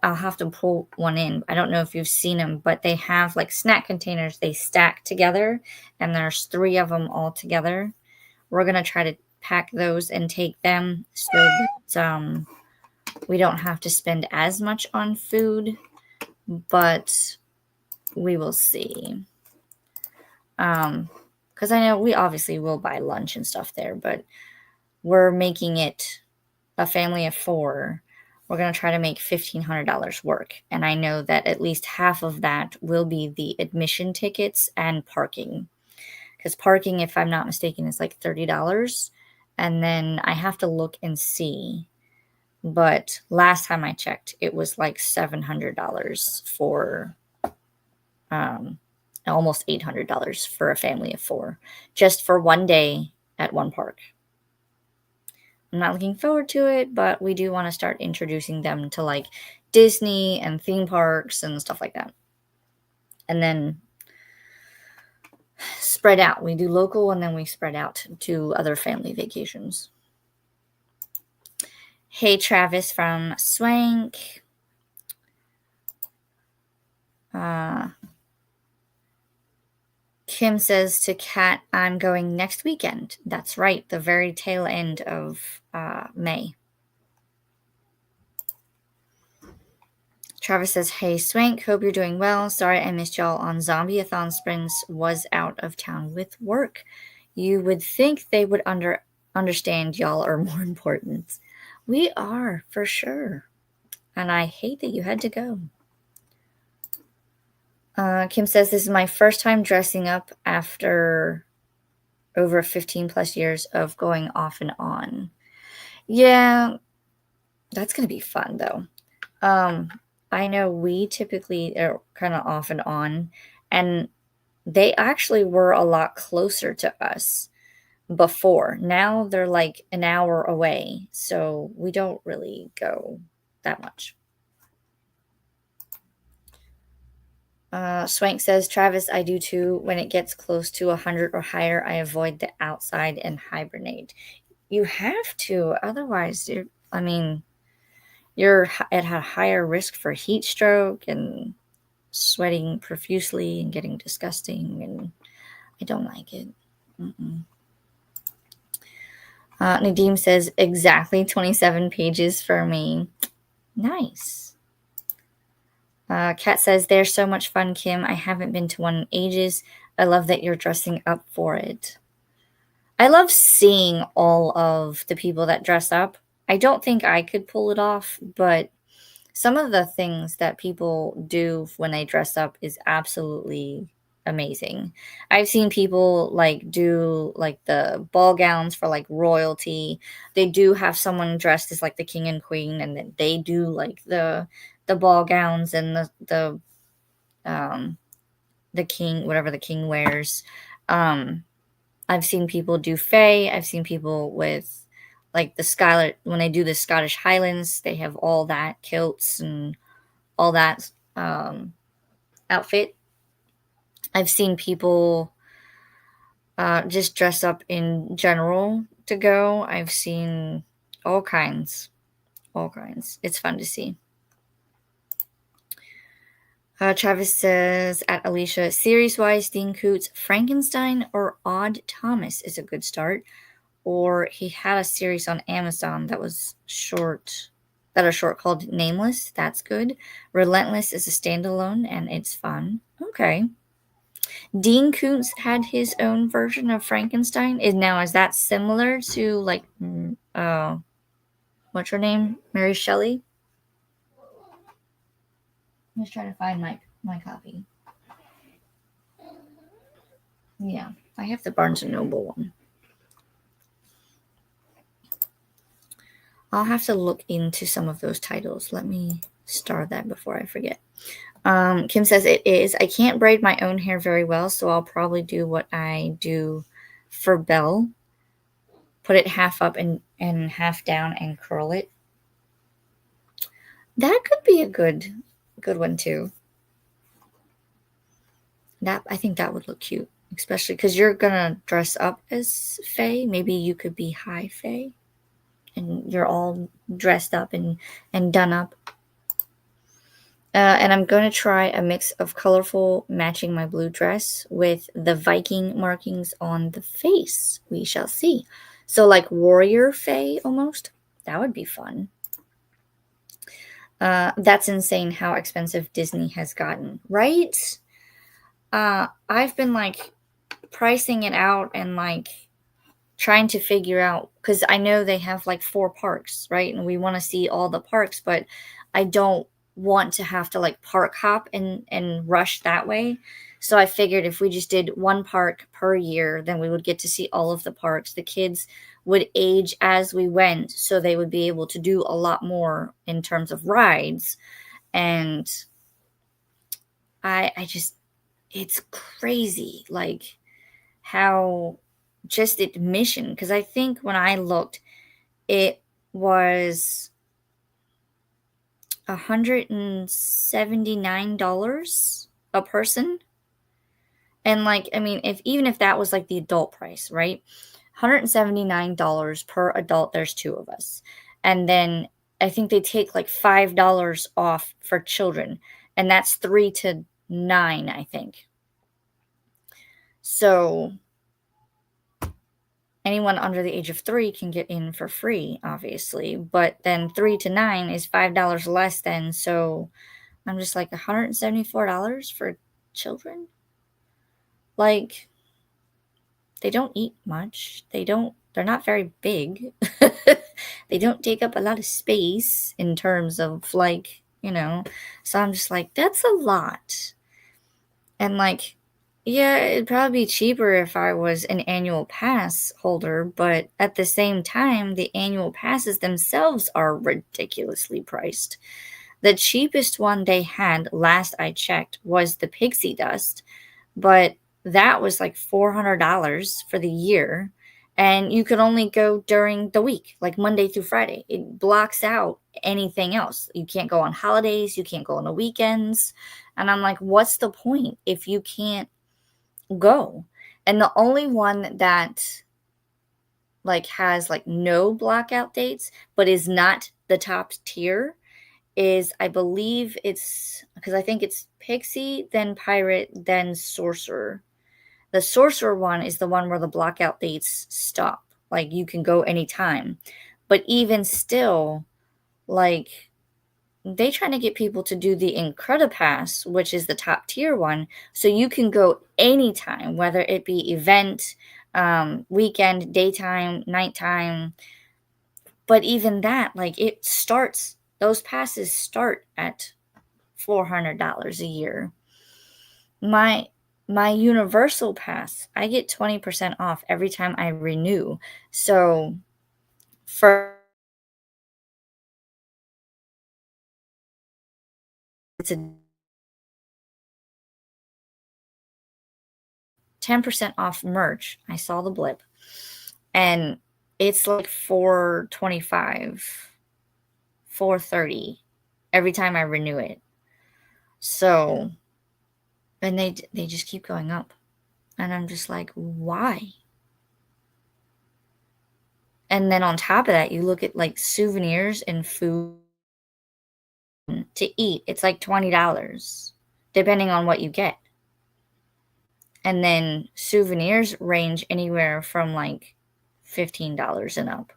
[SPEAKER 1] I'll have to pull one in. I don't know if you've seen them, but they have like snack containers. They stack together, and there's 3 of them all together. We're going to try to pack those and take them so that we don't have to spend as much on food. But we will see. Because I know we obviously will buy lunch and stuff there, but we're making it a family of 4. We're going to try to make $1,500 work. And I know that at least half of that will be the admission tickets and parking. Because parking, if I'm not mistaken, is like $30. And then I have to look and see. But last time I checked, it was like $700 for almost $800 for a family of 4, just for one day at one park. I'm not looking forward to it, but we do want to start introducing them to like Disney and theme parks and stuff like that. And then spread out. We do local and then we spread out to other family vacations. Hey, Travis from Swank. Kim says to Kat, I'm going next weekend. That's right, the very tail end of May. Travis says, hey, Swank, hope you're doing well. Sorry I missed y'all on Zombie-a-thon Springs. Was out of town with work. You would think they would understand y'all are more important. We are, for sure. And I hate that you had to go. Kim says, this is my first time dressing up after over 15 plus years of going off and on. Yeah, that's going to be fun, though. I know we typically are kind of off and on, and they actually were a lot closer to us before. Now they're like an hour away, so we don't really go that much. Swank says, Travis, I do too. When it gets close to 100 or higher, I avoid the outside and hibernate. You have to, otherwise, you're at a higher risk for heat stroke and sweating profusely and getting disgusting, and I don't like it. Nadim says, exactly 27 pages for me. Nice. Kat says, they're so much fun, Kim. I haven't been to one in ages. I love that you're dressing up for it. I love seeing all of the people that dress up. I don't think I could pull it off, but some of the things that people do when they dress up is absolutely amazing. I've seen people like do like the ball gowns for like royalty. They do have someone dressed as like the king and queen, and then they do like the ball gowns and the king, whatever the king wears. I've seen people do fae. I've seen people with like when they do the Scottish Highlands, they have all that kilts and all that outfit. I've seen people just dress up in general to go. I've seen all kinds. It's fun to see. Travis says, at Alicia, series-wise, Dean Koontz, Frankenstein or Odd Thomas is a good start. Or he had a series on Amazon that was short called Nameless. That's good. Relentless is a standalone, and it's fun. Okay. Dean Koontz had his own version of Frankenstein. Is that similar to like, what's her name? Mary Shelley? I'm just trying to find my copy. Yeah, I have the Barnes & Noble one. I'll have to look into some of those titles. Let me star that before I forget. Kim says it is. I can't braid my own hair very well, so I'll probably do what I do for Belle. Put it half up and half down and curl it. That could be a good one too. I think that would look cute, especially because you're gonna dress up as Faye. Maybe you could be High Faye, and you're all dressed up and done up. And I'm going to try a mix of colorful matching my blue dress with the Viking markings on the face. We shall see. So like warrior fae almost. That would be fun. That's insane how expensive Disney has gotten, right? I've been like pricing it out and like trying to figure out, because I know they have like 4 parks, right? And we want to see all the parks, but I don't want to have to like park hop and rush that way. So I figured if we just did 1 park per year, then we would get to see all of the parks. The kids would age as we went, so they would be able to do a lot more in terms of rides. And I just, it's crazy like how just admission, because I think when I looked, it was $179 a person. And like, I mean, if even if that was like the adult price, right? $179 per adult, there's 2 of us. And then I think they take like $5 off for children, and that's 3 to 9, I think. So anyone under the age of 3 can get in for free, obviously, but then 3 to 9 is $5 less than. So I'm just like, $174 for children? Like, they don't eat much. They're not very big. They don't take up a lot of space in terms of like, so I'm just like, that's a lot. And like, yeah, it'd probably be cheaper if I was an annual pass holder, but at the same time, the annual passes themselves are ridiculously priced. The cheapest one they had last I checked was the Pixie Dust, but that was like $400 for the year. And you could only go during the week, like Monday through Friday. It blocks out anything else. You can't go on holidays, you can't go on the weekends. And I'm like, what's the point if you can't go? And the only one that like has like no blackout dates but is not the top tier is, I believe it's, because I think it's Pixie, then Pirate, then Sorcerer. The Sorcerer one is the one where the blackout dates stop. Like you can go anytime. But even still, like they trying to get people to do the Incredipass, which is the top tier one, so you can go anytime, whether it be event, weekend, daytime, nighttime. But even that, like those passes start at $400 a year. My universal pass, I get 20% off every time I renew. So for it's a 10% off merch. I saw the blip. And it's like 425, 430 every time I renew it. So, and they just keep going up. And I'm just like, why? And then on top of that, you look at like souvenirs and food to eat. It's like $20 depending on what you get. And then souvenirs range anywhere from like $15 and up.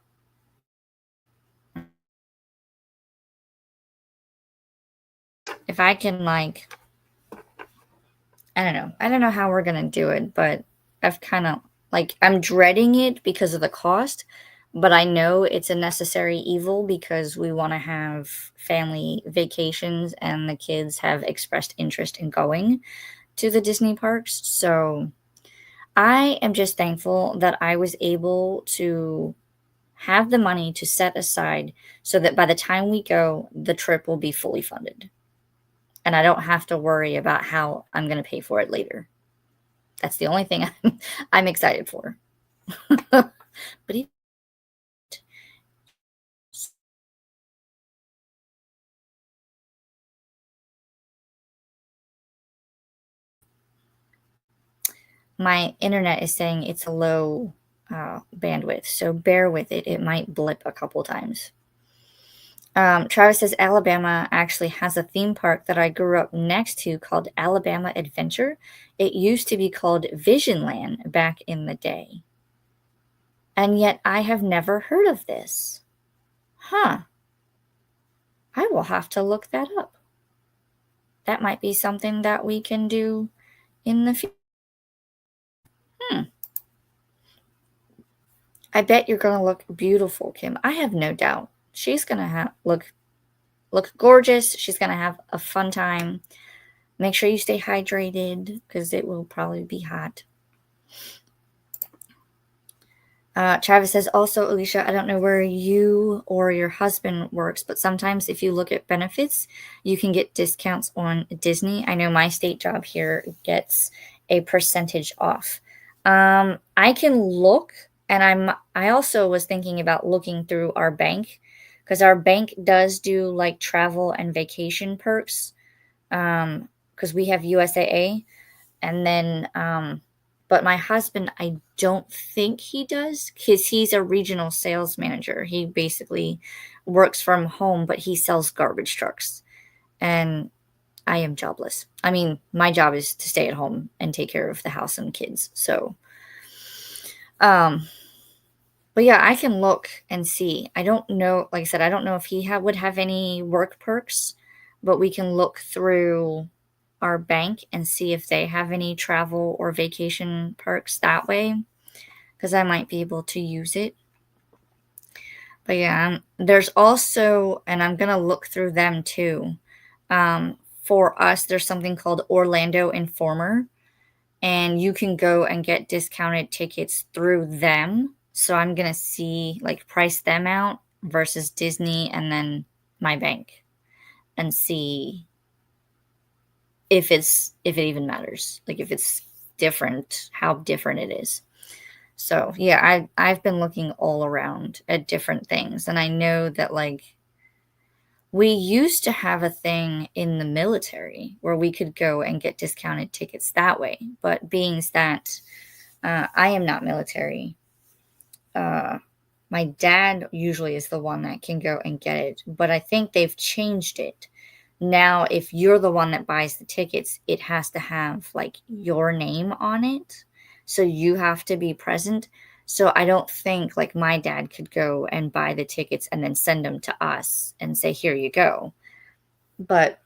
[SPEAKER 1] If I can like, I don't know. I don't know how we're going to do it, but I've kind of like, I'm dreading it because of the cost, but I know it's a necessary evil because we want to have family vacations and the kids have expressed interest in going to the Disney parks. So I am just thankful that I was able to have the money to set aside so that by the time we go, the trip will be fully funded. And I don't have to worry about how I'm going to pay for it later. That's the only thing I'm excited for. But my internet is saying it's a low bandwidth, so bear with it. It might blip a couple times. Travis says Alabama actually has a theme park that I grew up next to called Alabama Adventure. It used to be called Visionland back in the day. And yet I have never heard of this. Huh. I will have to look that up. That might be something that we can do in the future. I bet you're going to look beautiful, Kim. I have no doubt. She's going to look gorgeous. She's going to have a fun time. Make sure you stay hydrated because it will probably be hot. Travis says, also, Alicia, I don't know where you or your husband works, but sometimes if you look at benefits, you can get discounts on Disney. I know my state job here gets a percentage off. I can look, and I also was thinking about looking through our bank because our bank does do like travel and vacation perks because we have USAA. And then but my husband, I don't think he does because he's a regional sales manager. He basically works from home, but he sells garbage trucks. And I am jobless. I mean, my job is to stay at home and take care of the house and kids. So, but yeah, I can look and see. I don't know, like I said, I don't know if he would have any work perks, but we can look through our bank and see if they have any travel or vacation perks that way, because I might be able to use it. But yeah, there's also, and I'm gonna look through them too. For us, there's something called Orlando Informer, and you can go and get discounted tickets through them. So I'm gonna see, like, price them out versus Disney and then my bank and see if it even matters, like if it's different, how different it is. So yeah, I've been looking all around at different things, and I know that like we used to have a thing in the military where we could go and get discounted tickets that way, but being that I am not military, my dad usually is the one that can go and get it, but I think they've changed it. Now, if you're the one that buys the tickets, it has to have like your name on it. So you have to be present. So I don't think like my dad could go and buy the tickets and then send them to us and say, here you go. But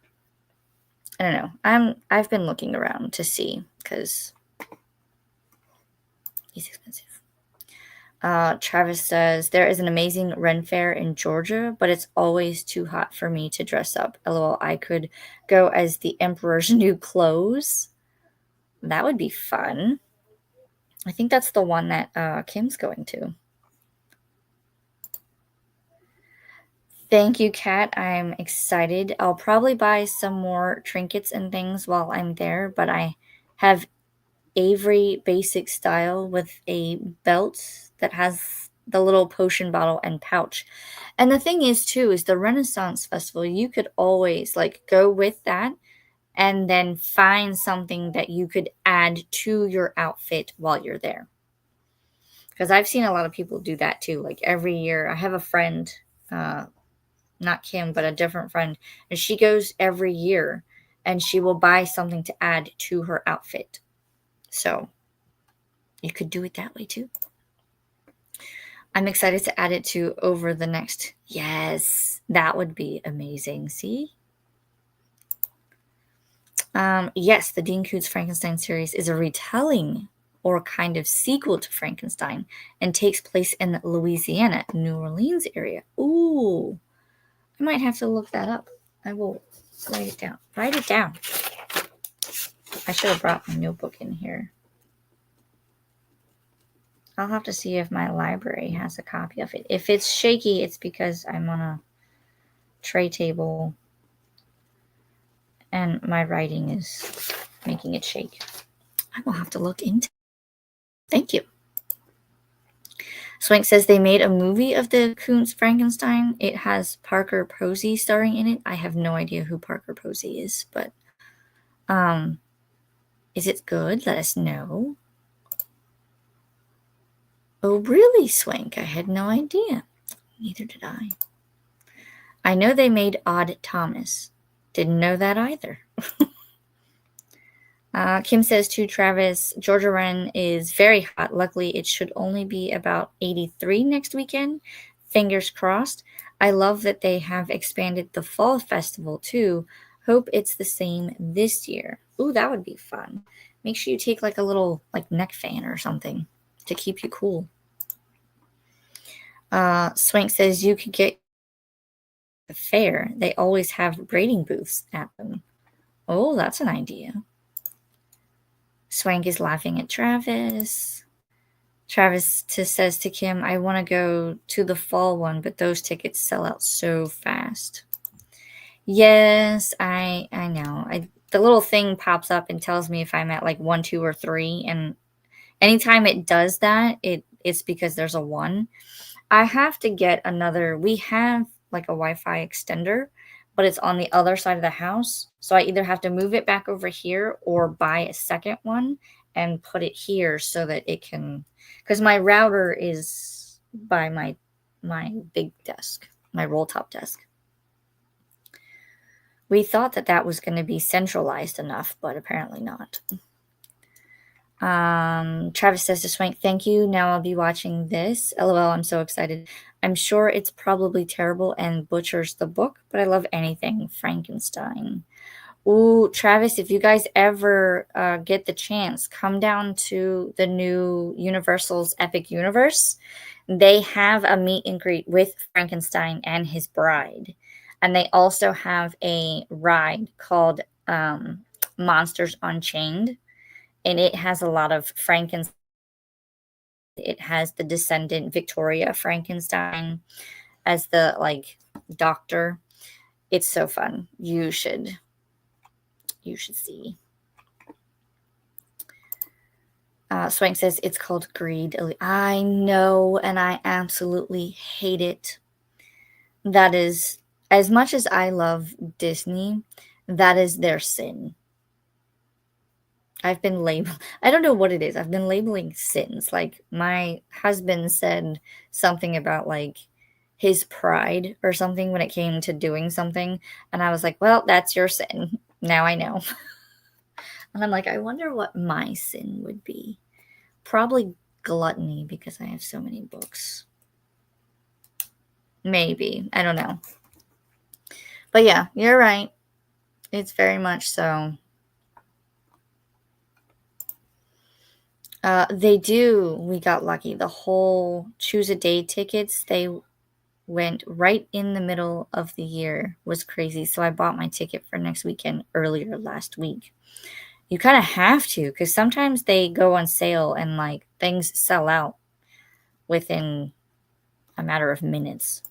[SPEAKER 1] I don't know. I've been looking around to see because he's expensive. Travis says, there is an amazing Ren Fair in Georgia, but it's always too hot for me to dress up. LOL, I could go as the Emperor's new clothes. That would be fun. I think that's the one that Kim's going to. Thank you, Kat. I'm excited. I'll probably buy some more trinkets and things while I'm there, but I have Avery basic style with a belt that has the little potion bottle and pouch. And the thing is too is the Renaissance Festival, you could always like go with that and then find something that you could add to your outfit while you're there. Because I've seen a lot of people do that too. Like every year, I have a friend, not Kim, but a different friend, and she goes every year and she will buy something to add to her outfit. So you could do it that way too. I'm excited to add it to over the next. Yes, that would be amazing. See? Yes, the Dean Koontz Frankenstein series is a retelling or kind of sequel to Frankenstein and takes place in the Louisiana, New Orleans area. Ooh, I might have to look that up. I will write it down. Write it down. I should have brought my notebook in here. I'll have to see if my library has a copy of it. If it's shaky, it's because I'm on a tray table and my writing is making it shake. I will have to look into it. Thank you. Swank says they made a movie of the Koontz Frankenstein. It has Parker Posey starring in it. I have no idea who Parker Posey is, but is it good? Let us know. Oh, really, Swank? I had no idea. Neither did I. I know they made Odd Thomas. Didn't know that either. Kim says to Travis, Georgia Ren is very hot. Luckily, it should only be about 83 next weekend. Fingers crossed. I love that they have expanded the fall festival too. Hope it's the same this year. Ooh, that would be fun. Make sure you take like a little like neck fan or something to keep you cool. Swank says you could get the fair. They always have grading booths at them. Oh, that's an idea. Swank is laughing at Travis. Travis says to Kim, I want to go to the fall one, but those tickets sell out so fast. Yes, I know. The little thing pops up and tells me if I'm at like 1, 2, or 3, and anytime it does that, it's because there's a 1. I have to get another. We have like a Wi-Fi extender, but it's on the other side of the house. So I either have to move it back over here or buy a second one and put it here so that it can, because my router is by my big desk, my roll top desk. We thought that was going to be centralized enough, but apparently not. Travis says to Swank, thank you. Now I'll be watching this. LOL, I'm so excited. I'm sure it's probably terrible and butchers the book, but I love anything Frankenstein. Ooh, Travis, if you guys ever get the chance, come down to the new Universal's Epic Universe. They have a meet and greet with Frankenstein and his bride. And they also have a ride called Monsters Unchained. And it has a lot of Frankenstein. It has the descendant Victoria Frankenstein as the like doctor. It's so fun. You should see. Swank says it's called Greed. I know, and I absolutely hate it. That is, as much as I love Disney, that is their sin. I've been I don't know what it is. I've been labeling sins. Like my husband said something about like his pride or something when it came to doing something. And I was like, well, that's your sin. Now I know. And I'm like, I wonder what my sin would be. Probably gluttony because I have so many books. Maybe. I don't know. But yeah, you're right. It's very much so. They do. We got lucky. The whole choose a day tickets, they went right in the middle of the year. Was crazy. So I bought my ticket for next weekend earlier last week. You kind of have to because sometimes they go on sale and like things sell out within a matter of minutes.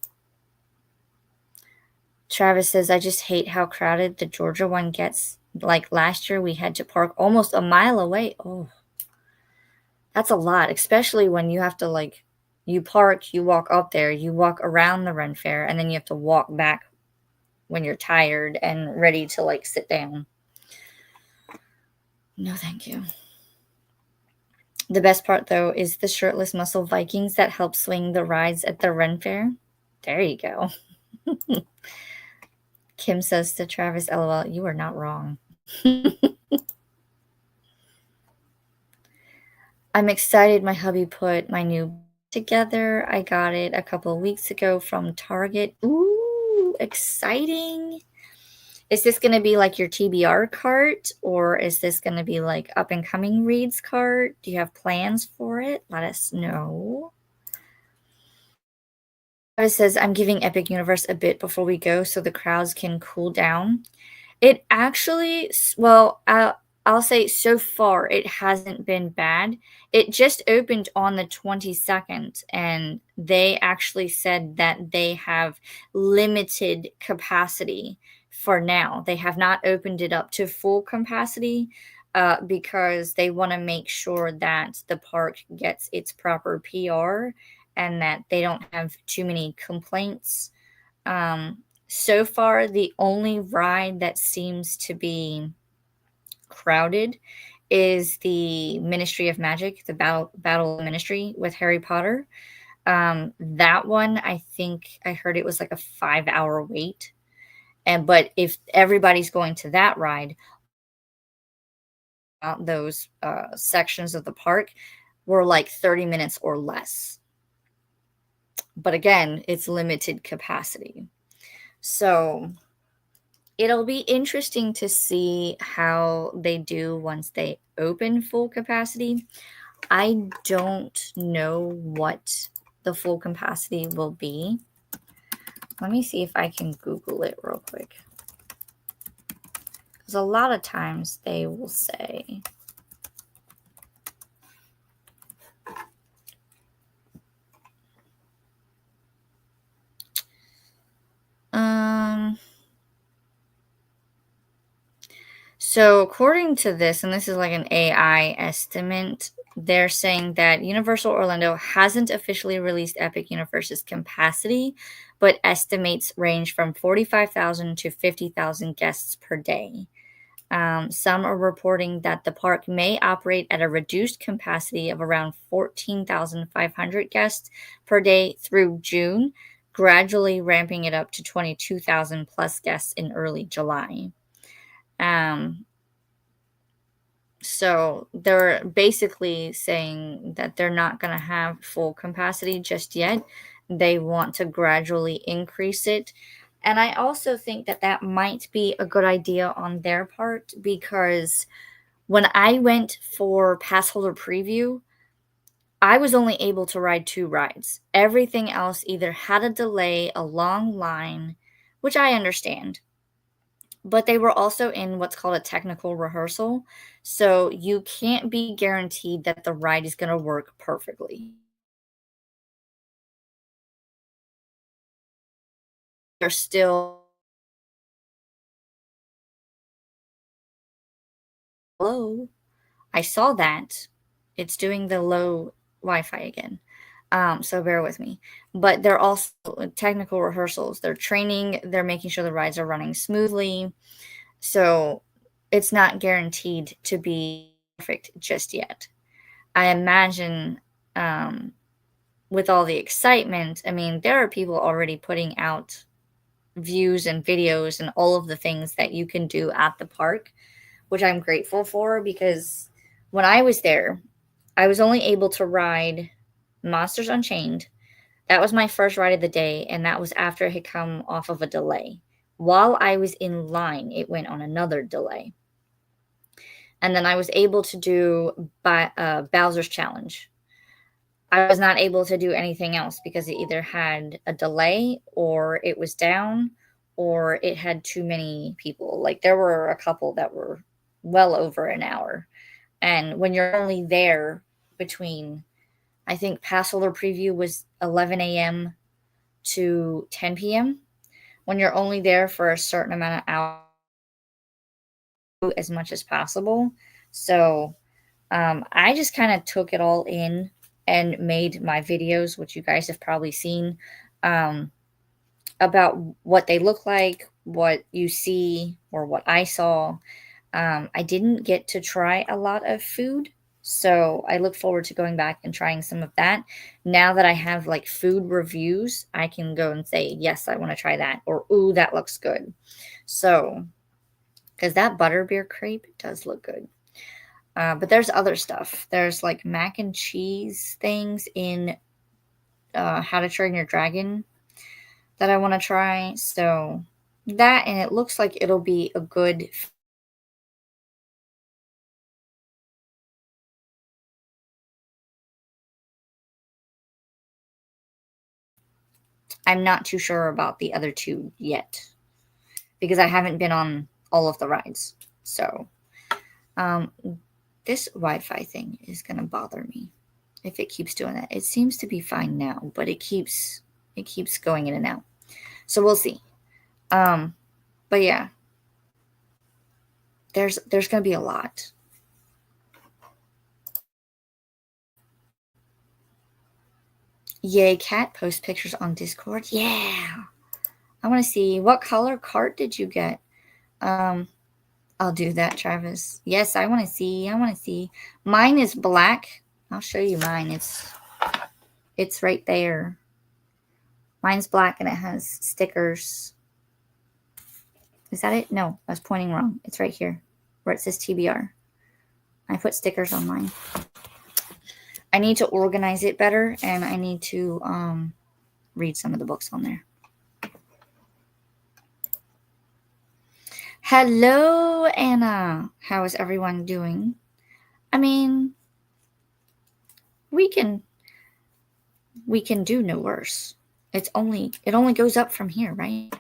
[SPEAKER 1] Travis says, I just hate how crowded the Georgia one gets. Like last year, we had to park almost a mile away. Oh, that's a lot, especially when you have to like, you park, you walk up there, you walk around the Ren Fair, and then you have to walk back when you're tired and ready to like sit down. No, thank you. The best part, though, is the shirtless muscle Vikings that help swing the rides at the Ren Fair. There you go. Kim says to Travis, LOL, you are not wrong. I'm excited my hubby put my new together. I got it a couple of weeks ago from Target. Ooh, exciting. Is this going to be like your TBR cart or is this going to be like up and coming reads cart? Do you have plans for it? Let us know. It says, I'm giving Epic Universe a bit before we go so the crowds can cool down. It actually, well, I'll say so far it hasn't been bad. It just opened on the 22nd and they actually said that they have limited capacity for now. They have not opened it up to full capacity because they want to make sure that the park gets its proper PR and that they don't have too many complaints. So far, the only ride that seems to be crowded is the Ministry of Magic, the Battle Ministry with Harry Potter. That one, I think I heard it was like a 5-hour wait. But if everybody's going to that ride, those sections of the park were like 30 minutes or less. But again, it's limited capacity. So It'll be interesting to see how they do once they open full capacity. I don't know what the full capacity will be. Let me see if I can Google it real quick. Because a lot of times they will say, so according to this, and this is like an AI estimate, they're saying that Universal Orlando hasn't officially released Epic Universe's capacity, but estimates range from 45,000 to 50,000 guests per day. Some are reporting that the park may operate at a reduced capacity of around 14,500 guests per day through June, gradually ramping it up to 22,000 plus guests in early July. So they're basically saying that they're not going to have full capacity just yet. They want to gradually increase it. And I also think that that might be a good idea on their part, because when I went for pass holder preview, I was only able to ride 2 rides. Everything else either had a delay, a long line, which I understand, but they were also in what's called a technical rehearsal. So you can't be guaranteed that the ride is going to work perfectly. They're still, hello. I saw that. It's doing the low Wi-Fi again. So bear with me. But they're also technical rehearsals. They're training, they're making sure the rides are running smoothly. So it's not guaranteed to be perfect just yet. I imagine with all the excitement, I mean, there are people already putting out views and videos and all of the things that you can do at the park, which I'm grateful for, because when I was there, I was only able to ride Monsters Unchained. That was my first ride of the day, and that was after it had come off of a delay. While I was in line, it went on another delay. And then I was able to do Bowser's Challenge. I was not able to do anything else because it either had a delay or it was down or it had too many people. Like, there were a couple that were well over an hour. And when you're only there between, I think pass holder preview was 11 a.m. to 10 p.m. When you're only there for a certain amount of hours, as much as possible. So I just kind of took it all in and made my videos, which you guys have probably seen, about what they look like, what you see, or what I saw. I didn't get to try a lot of food, so I look forward to going back and trying some of that. Now that I have like food reviews, I can go and say, yes, I want to try that, or ooh, that looks good. So, because that butterbeer crepe does look good. But there's other stuff. There's like mac and cheese things in How to Train Your Dragon that I want to try. So that, and it looks like it'll be a good. I'm not too sure about the other two yet because I haven't been on all of the rides. So this Wi-Fi thing is going to bother me if it keeps doing that. It seems to be fine now, but it keeps going in and out. So we'll see. But yeah, there's going to be a lot. Yay, Cat, post pictures on Discord. Yeah. I want to see, what color cart did you get? I'll do that, Travis. Yes, I want to see. Mine is black. I'll show you mine. It's right there. Mine's black and it has stickers. Is that it? No, I was pointing wrong. It's right here where it says TBR. I put stickers on mine. I need to organize it better, and I need to read some of the books on there. Hello, Anna. How is everyone doing? I mean, we can do no worse. It only goes up from here, right?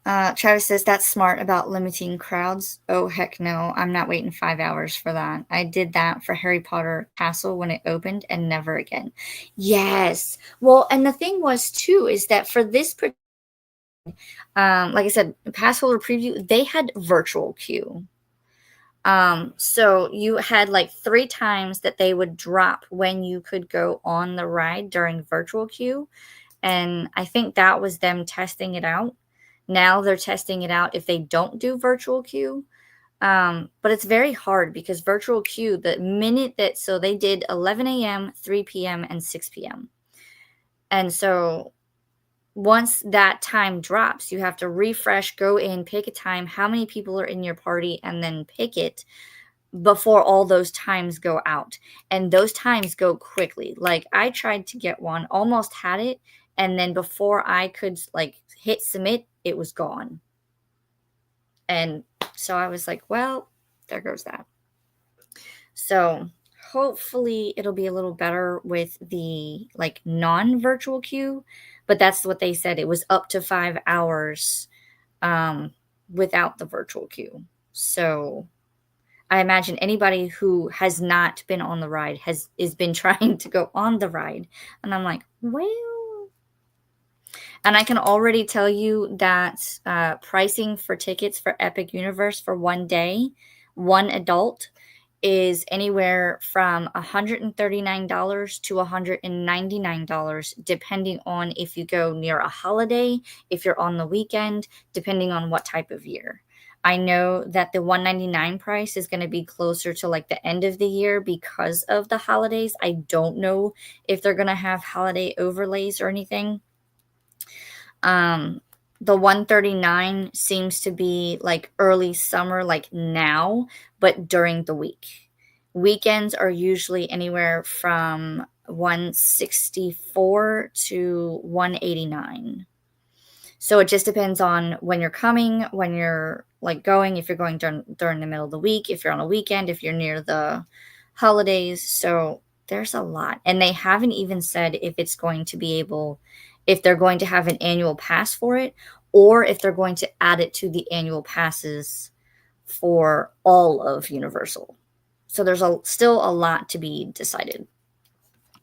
[SPEAKER 1] Travis says that's smart about limiting crowds. Oh heck no, I'm not waiting 5 hours for that. I did that for Harry Potter Castle when it opened and never again. Yes. Well, and the thing was too is that for this like I said, pass holder preview, they had virtual queue. So you had like 3 times that they would drop when you could go on the ride during virtual queue. And I think that was them testing it out. Now they're testing it out if they don't do virtual queue. But it's very hard because virtual queue, the minute that, so they did 11 a.m., 3 p.m., and 6 p.m. And so once that time drops, you have to refresh, go in, pick a time, how many people are in your party, and then pick it before all those times go out. And those times go quickly. Like I tried to get one, almost had it, and then before I could like hit submit, it was gone. And so I was like, well, there goes that. So hopefully it'll be a little better with the like non-virtual queue, but that's what they said. It was up to 5 hours without the virtual queue. So I imagine anybody who has not been on the ride is been trying to go on the ride. And I'm like, well, and I can already tell you that pricing for tickets for Epic Universe for one day, one adult, is anywhere from $139 to $199, depending on if you go near a holiday, if you're on the weekend, depending on what type of year. I know that the $199 price is going to be closer to like the end of the year because of the holidays. I don't know if they're going to have holiday overlays or anything. The 139 seems to be like early summer, like now, but during the week. Weekends are usually anywhere from 164 to 189. So it just depends on when you're coming, when you're like going, if you're going during the middle of the week, if you're on a weekend, if you're near the holidays. So there's a lot. And they haven't even said if it's going to be able, if they're going to have an annual pass for it, or if they're going to add it to the annual passes for all of Universal. So there's still a lot to be decided.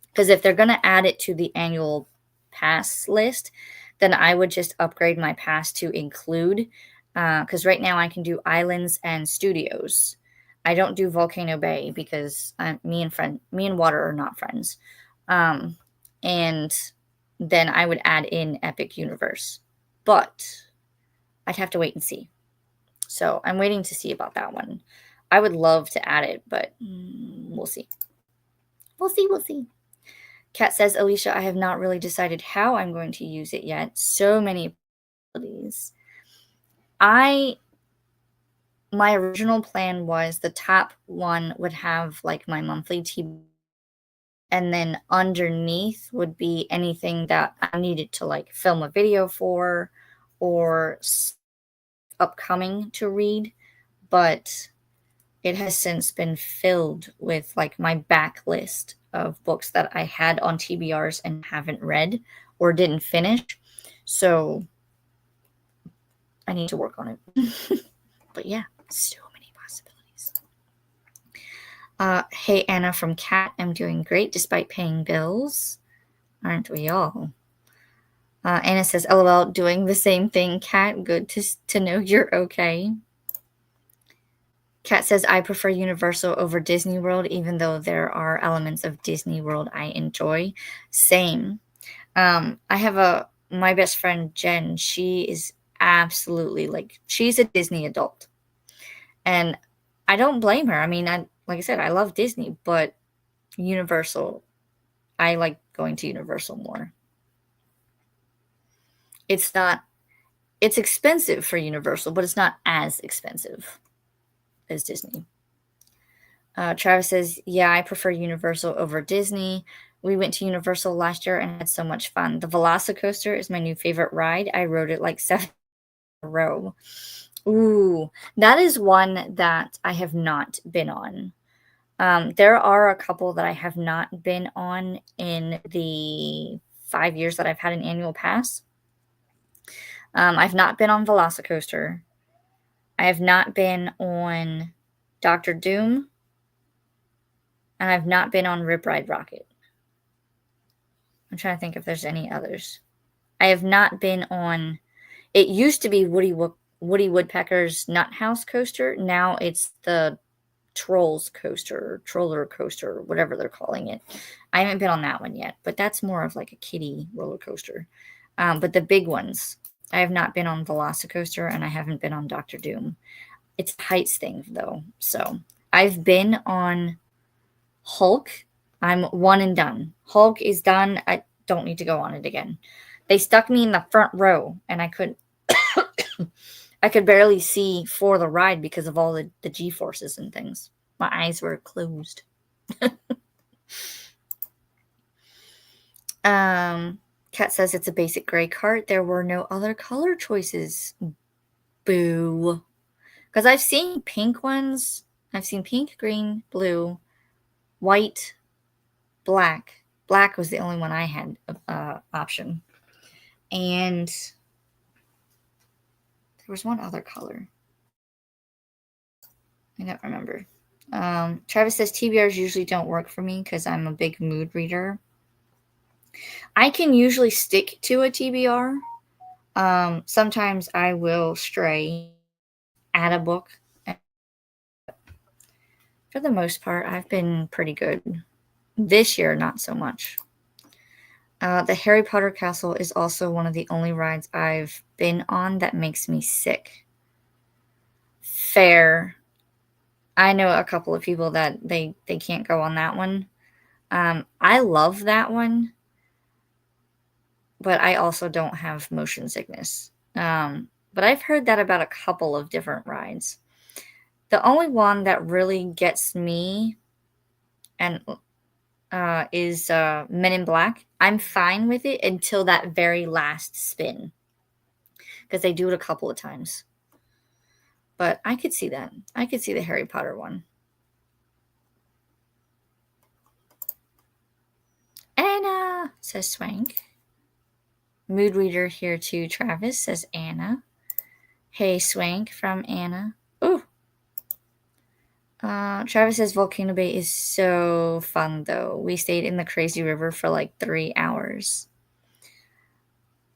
[SPEAKER 1] Because if they're going to add it to the annual pass list, then I would just upgrade my pass to include. Because right now I can do islands and studios. I don't do Volcano Bay because me and water are not friends. And then I would add in Epic Universe. But I'd have to wait and see. So I'm waiting to see about that one. I would love to add it, but we'll see. We'll see. Kat says, Alicia, I have not really decided how I'm going to use it yet. So many possibilities. My original plan was the top one would have like my monthly TV, and then underneath would be anything that I needed to like film a video for or upcoming to read. But it has since been filled with like my backlist of books that I had on TBRs and haven't read or didn't finish. So I need to work on it. But yeah, so many possibilities. Hey, Anna from Cat. I'm doing great despite paying bills. Aren't we all? Anna says, LOL, doing the same thing, Cat. Good to know you're okay. Kat says, I prefer Universal over Disney World, even though there are elements of Disney World I enjoy. Same. I have my best friend, Jen. She is absolutely like, she's a Disney adult. And I don't blame her. I mean, like I said, I love Disney, but Universal, I like going to Universal more. It's expensive for Universal, but it's not as expensive as Disney. Travis says, yeah, I prefer Universal over Disney. We went to Universal last year and had so much fun. The Velocicoaster is my new favorite ride. I rode it like 7 row. Ooh, that is one that I have not been on. There are a couple that I have not been on in the 5 years that I've had an annual pass. I've not been on Velocicoaster. I have not been on Doctor Doom, and I've not been on Rip Ride Rocket. I'm trying to think if there's any others. I have not been on. It used to be Woody Woodpecker's Nut House coaster. Now it's the Trolls coaster, Troller coaster, whatever they're calling it. I haven't been on that one yet, but that's more of like a kiddie roller coaster. But the big ones, I have not been on Velocicoaster, and I haven't been on Doctor Doom. It's a heights thing though. So I've been on Hulk. I'm one and done. Hulk is done. I don't need to go on it again. They stuck me in the front row, and I could barely see for the ride because of all the G forces and things. My eyes were closed. Kat says it's a basic gray cart. There were no other color choices. Boo. Because I've seen pink ones. I've seen pink, green, blue, white, black. Black was the only one I had option. And there was one other color. I don't remember. Travis says TBRs usually don't work for me because I'm a big mood reader. I can usually stick to a TBR. Sometimes I will stray at a book. For the most part, I've been pretty good. This year, not so much. The Harry Potter Castle is also one of the only rides I've been on that makes me sick. Fair. I know a couple of people that they can't go on that one. I love that one, but I also don't have motion sickness. But I've heard that about a couple of different rides. The only one that really gets me and is Men in Black. I'm fine with it until that very last spin, because they do it a couple of times. But I could see that. I could see the Harry Potter one. Anna, says Swank. Mood reader here too, Travis, says Anna. Hey, Swank from Anna. Ooh. Travis says Volcano Bay is so fun, though. We stayed in the crazy river for like 3 hours.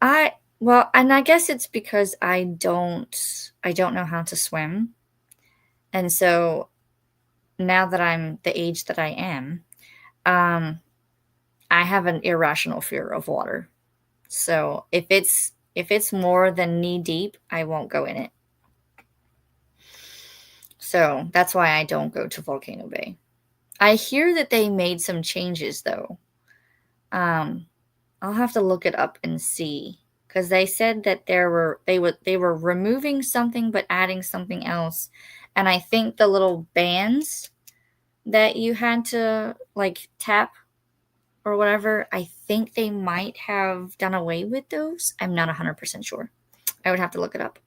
[SPEAKER 1] Well, and I guess it's because I don't know how to swim. And so now that I'm the age that I am, I have an irrational fear of water. So if it's more than knee deep, I won't go in it. So that's why I don't go to Volcano Bay. I hear that they made some changes though. I'll have to look it up and see, because they said that they were removing something but adding something else. And I think the little bands that you had to like tap or whatever, I think they might have done away with those. I'm not 100% sure. I would have to look it up.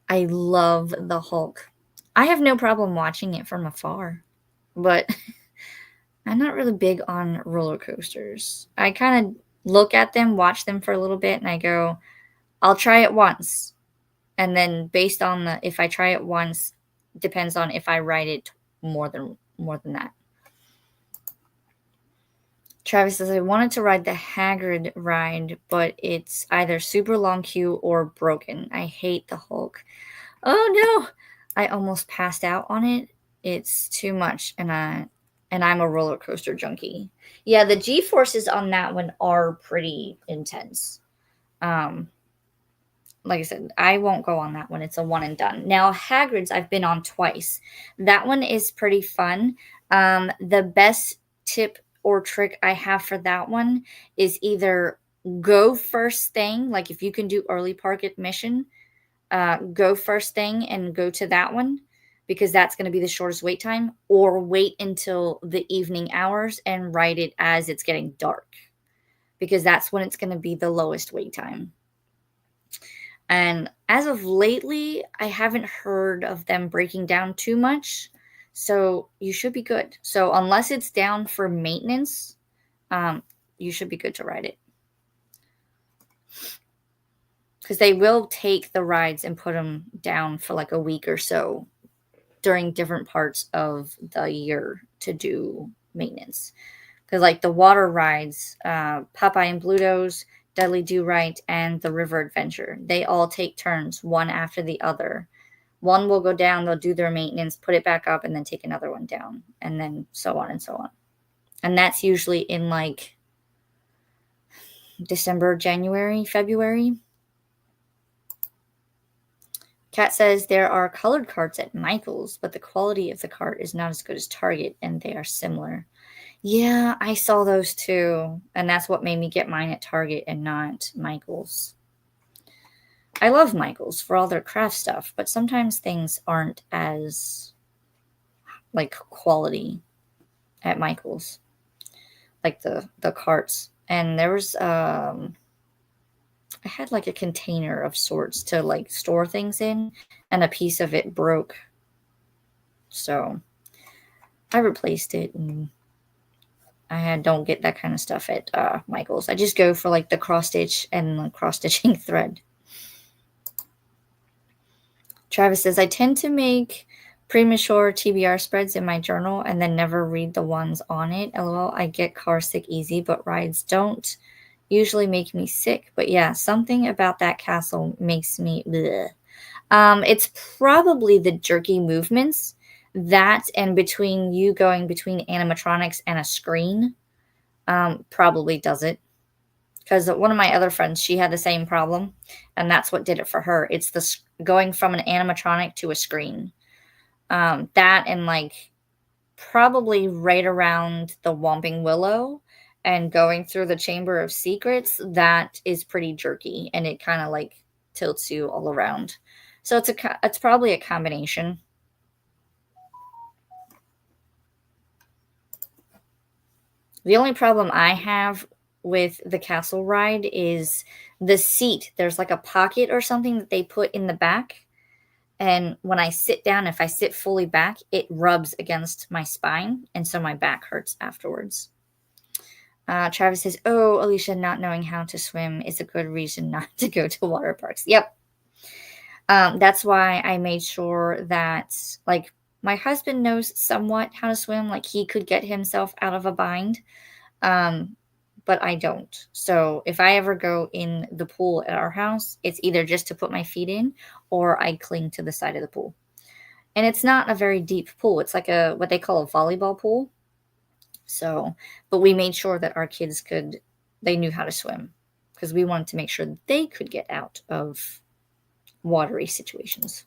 [SPEAKER 1] I love the Hulk. I have no problem watching it from afar, but I'm not really big on roller coasters. I kind of look at them, watch them for a little bit, and I go, I'll try it once. And then based on if I try it once, depends on if I ride it more than that. Travis says, I wanted to ride the Hagrid ride, but it's either super long queue or broken. I hate the Hulk. Oh no! I almost passed out on it. It's too much, and I'm a roller coaster junkie. Yeah, the G-forces on that one are pretty intense. Like I said, I won't go on that one. It's a one and done. Now, Hagrid's I've been on twice. That one is pretty fun. The best tip or trick I have for that one is either go first thing, like if you can do early park admission, go first thing and go to that one, because that's going to be the shortest wait time, or wait until the evening hours and ride it as it's getting dark, because that's when it's going to be the lowest wait time. And as of lately, I haven't heard of them breaking down too much. So you should be good. So unless it's down for maintenance, you should be good to ride it. Because they will take the rides and put them down for like a week or so during different parts of the year to do maintenance. Because like the water rides, Popeye and Bluto's, Dudley Do Right, and the River Adventure, they all take turns, one after the other. One will go down, they'll do their maintenance, put it back up, and then take another one down, and then so on and so on. And that's usually in like December, January, February. Kat says there are colored carts at Michael's, but the quality of the cart is not as good as Target, and they are similar. Yeah, I saw those too, and that's what made me get mine at Target and not Michael's. I love Michael's for all their craft stuff, but sometimes things aren't as like quality at Michael's, like the carts. And there was I had like a container of sorts to like store things in, and a piece of it broke. So I replaced it, and don't get that kind of stuff at Michael's. I just go for like the cross stitch and the cross stitching thread. Travis says, I tend to make premature TBR spreads in my journal and then never read the ones on it. LOL, I get car sick easy, but rides don't usually make me sick. But yeah, something about that castle makes me bleh. It's probably the jerky movements, that and between you going between animatronics and a screen probably does it. Because one of my other friends, she had the same problem, and that's what did it for her. It's the going from an animatronic to a screen. That and like probably right around the Whomping Willow and going through the Chamber of Secrets, that is pretty jerky, and it kind of like tilts you all around. So it's probably a combination. The only problem I have with the castle ride is the seat. There's like a pocket or something that they put in the back. And when I sit down, if I sit fully back, it rubs against my spine. And so my back hurts afterwards. Travis says, oh, Alicia, not knowing how to swim is a good reason not to go to water parks. Yep. That's why I made sure that, like, my husband knows somewhat how to swim. Like, he could get himself out of a bind. But I don't. So if I ever go in the pool at our house, it's either just to put my feet in or I cling to the side of the pool. And it's not a very deep pool. It's like what they call a volleyball pool. So, but we made sure that our kids they knew how to swim because we wanted to make sure that they could get out of watery situations.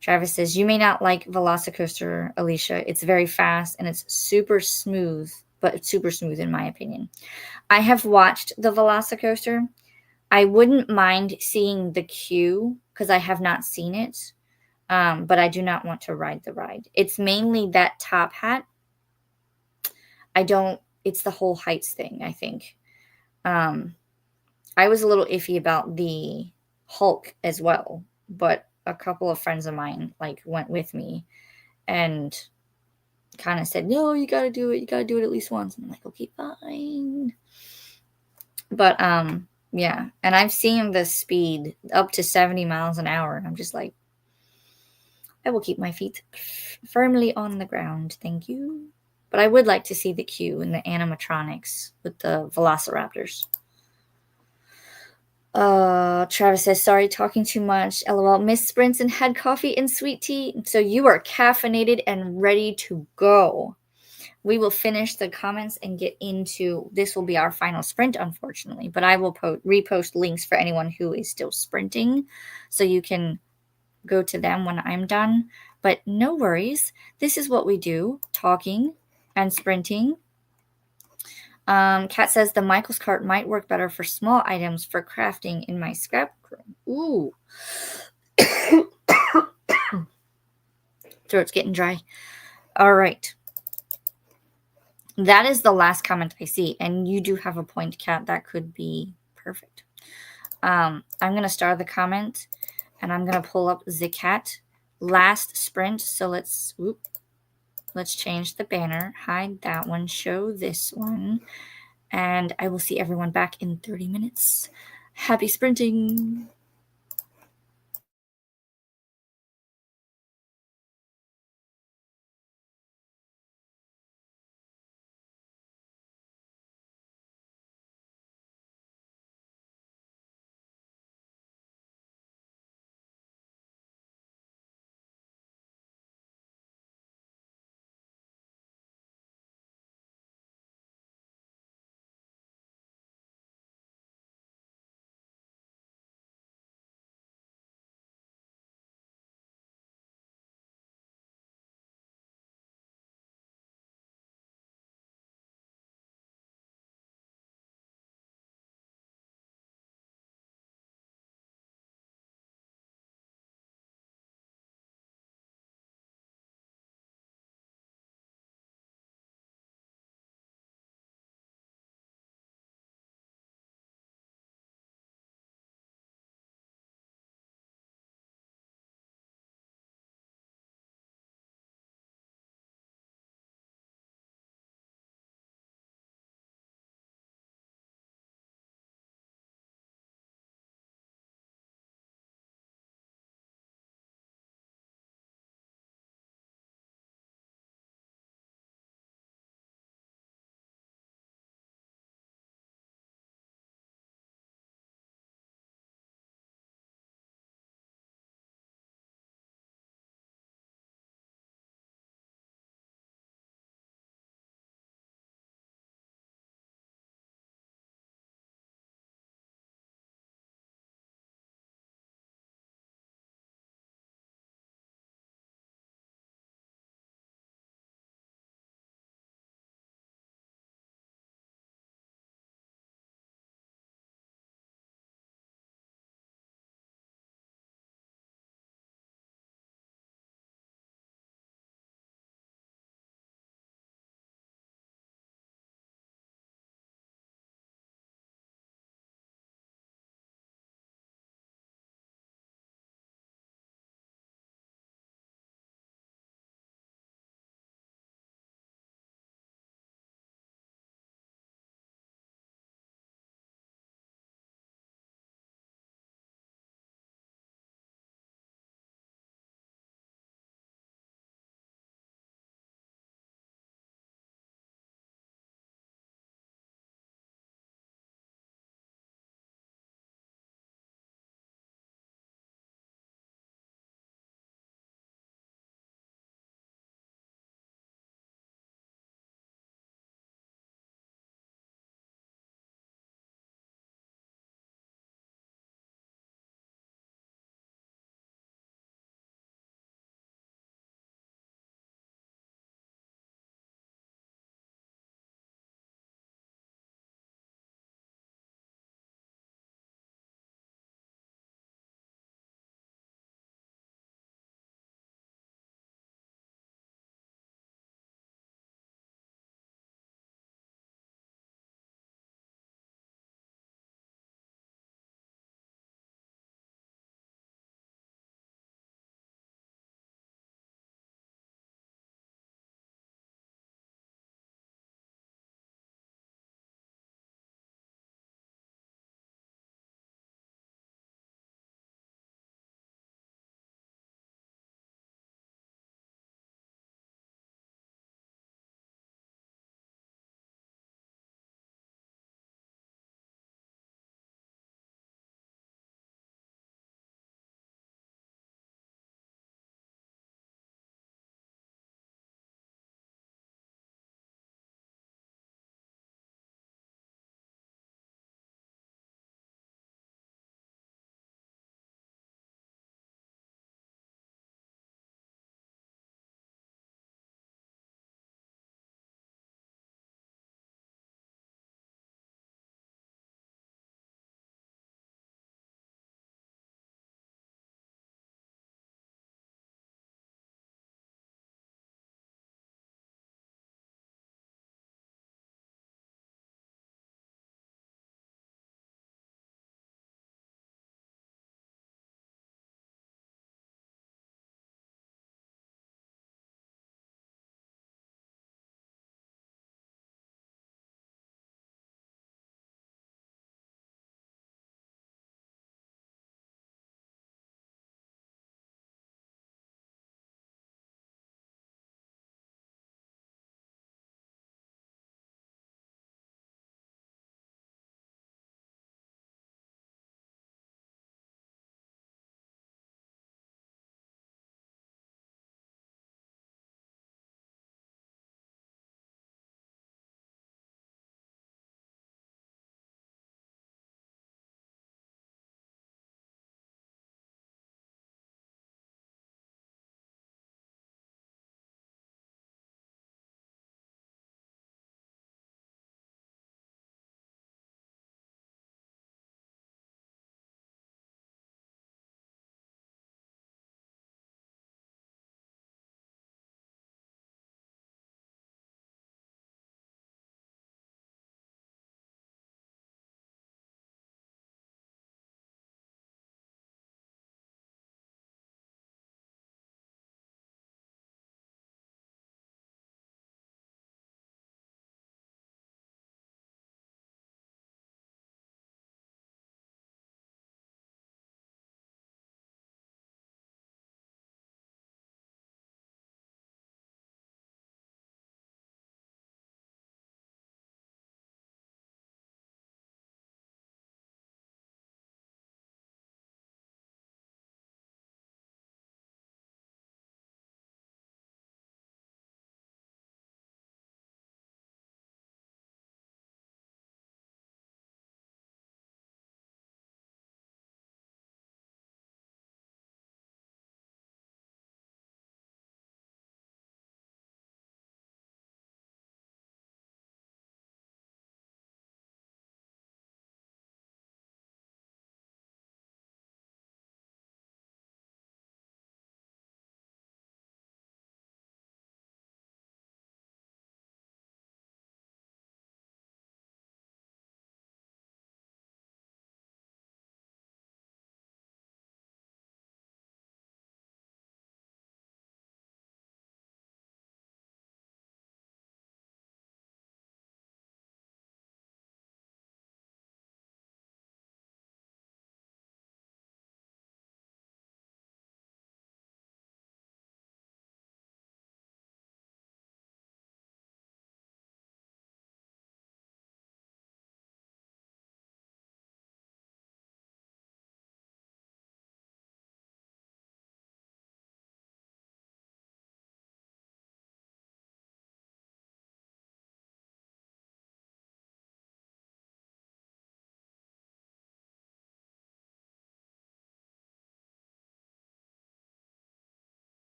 [SPEAKER 1] Travis says, you may not like Velocicoaster, Alicia. It's very fast and it's super smooth, but it's super smooth in my opinion. I have watched the Velocicoaster. I wouldn't mind seeing the queue because I have not seen it, but I do not want to ride the ride. It's mainly that top hat. It's the whole heights thing, I think. I was a little iffy about the Hulk as well, but a couple of friends of mine like went with me and kind of said, no, you got to do it. You got to do it at least once. And I'm like, okay, fine. But, yeah. And I've seen the speed up to 70 miles an hour. And I'm just like, I will keep my feet firmly on the ground. Thank you. But I would like to see the queue and the animatronics with the velociraptors. Travis says, sorry, talking too much. LOL. Missed sprints and had coffee and sweet tea. So you are caffeinated and ready to go. We will finish the comments and get into, this will be our final sprint, unfortunately, but I will repost links for anyone who is still sprinting so you can go to them when I'm done. But no worries. This is what we do, talking and sprinting. Kat says the Michael's cart might work better for small items for crafting in my scrapbook room. Ooh. Throat's getting dry. All right. That is the last comment I see. And you do have a point, Kat. That could be perfect. I'm going to start the comment and I'm going to pull up the cat last sprint. So let's change the banner, hide that one, show this one, and I will see everyone back in 30 minutes. Happy sprinting!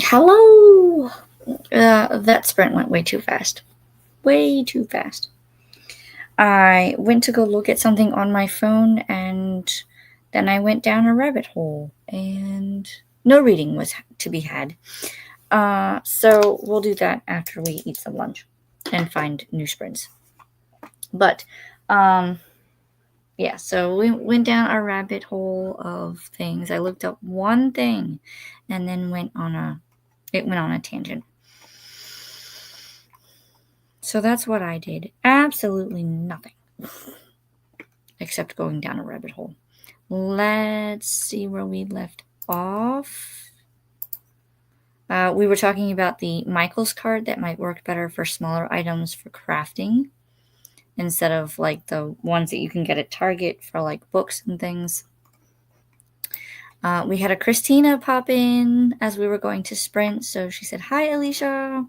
[SPEAKER 1] Hello! That sprint went way too fast. Way too fast. I went to go look at something on my phone, and then I went down a rabbit hole, and no reading was to be had. So we'll do that after we eat some lunch and find new sprints. But yeah, so we went down a rabbit hole of things. I looked up one thing and then went on a tangent. So that's what I did. Absolutely nothing. Except going down a rabbit hole. Let's see where we left off. We were talking about the Michaels card that might work better for smaller items for crafting instead of like the ones that you can get at Target for like books and things. We had a Christina pop in as we were going to sprint. So she said, "Hi, Alicia.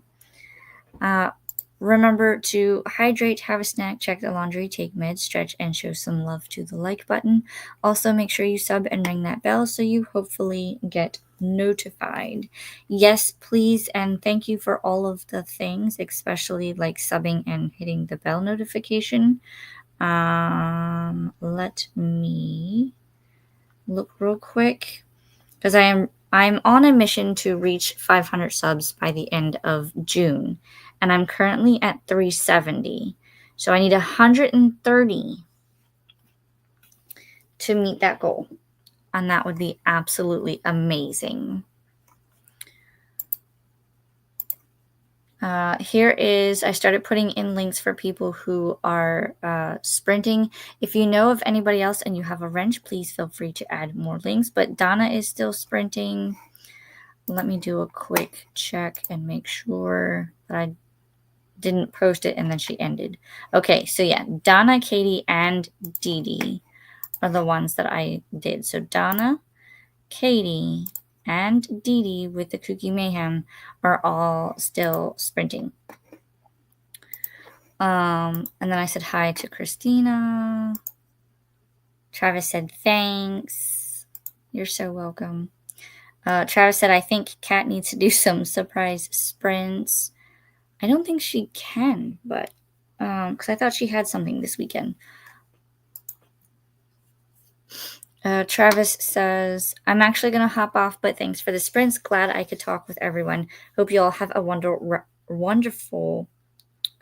[SPEAKER 1] Remember to hydrate, have a snack, check the laundry, take meds, stretch, and show some love to the like button. Also, make sure you sub and ring that bell so you hopefully get notified." Yes, please, and thank you for all of the things, especially like subbing and hitting the bell notification. Let me look real quick because I'm on a mission to reach 500 subs by the end of June, and I'm currently at 370. So I need 130 to meet that goal, and that would be absolutely amazing. Here is, I started putting in links for people who are sprinting. If you know of anybody else and you have a wrench, please feel free to add more links. But Donna is still sprinting. Let me do a quick check and make sure that I didn't post it and then she ended. Okay, so yeah, Donna, Katie, and Dee Dee are the ones that I did. So Donna, Katie, and Dee Dee with the Kooky Mayhem are all still sprinting. And then I said hi to Christina. Travis said thanks. You're so welcome. Travis said, "I think Kat needs to do some surprise sprints." I don't think she can, but because I thought she had something this weekend. Travis says, "I'm actually going to hop off, but thanks for the sprints. Glad I could talk with everyone. Hope you all have a wonderful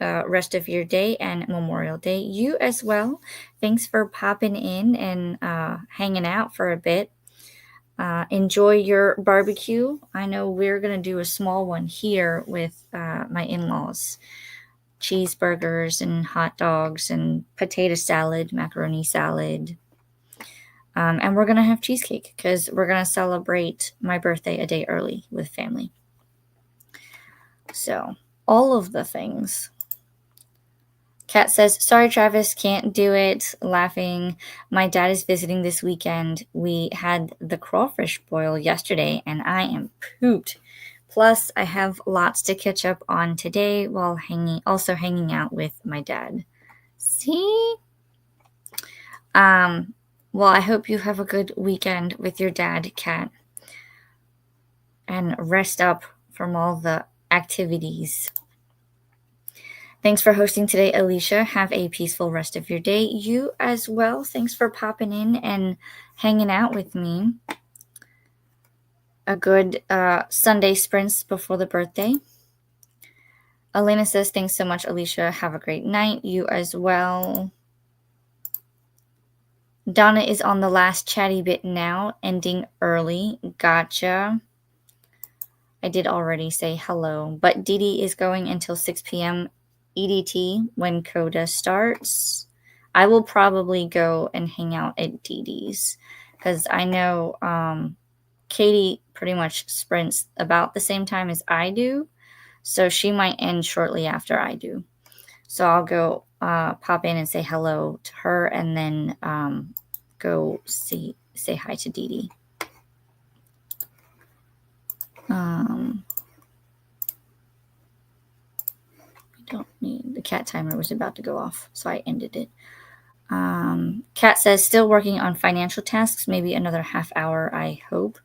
[SPEAKER 1] rest of your day and Memorial Day. You as well. Thanks for popping in and hanging out for a bit. Enjoy your barbecue. I know we're going to do a small one here with my in-laws. Cheeseburgers and hot dogs and potato salad, macaroni salad. And we're going to have cheesecake because we're going to celebrate my birthday a day early with family. So, all of the things. Kat says, "Sorry, Travis, can't do it." Laughing. My dad is visiting this weekend. We had the crawfish boil yesterday, and I am pooped. Plus, I have lots to catch up on today while also hanging out with my dad. See? Well, I hope you have a good weekend with your dad, Kat, and rest up from all the activities. Thanks for hosting today, Alicia. Have a peaceful rest of your day. You as well. Thanks for popping in and hanging out with me. A good Sunday sprints before the birthday. Elena says, "Thanks so much, Alicia. Have a great night." You as well. Donna is on the last chatty bit now, ending early. Gotcha. I did already say hello, but Dee Dee is going until 6 p.m. EDT when Coda starts. I will probably go and hang out at Dee Dee's because I know Katie pretty much sprints about the same time as I do, so she might end shortly after I do. So I'll go pop in and say hello to her and then go say hi to Dee Dee. Don't need, the cat timer was about to go off, so I ended it. Kat says, "Still working on financial tasks, maybe another half hour, I hope."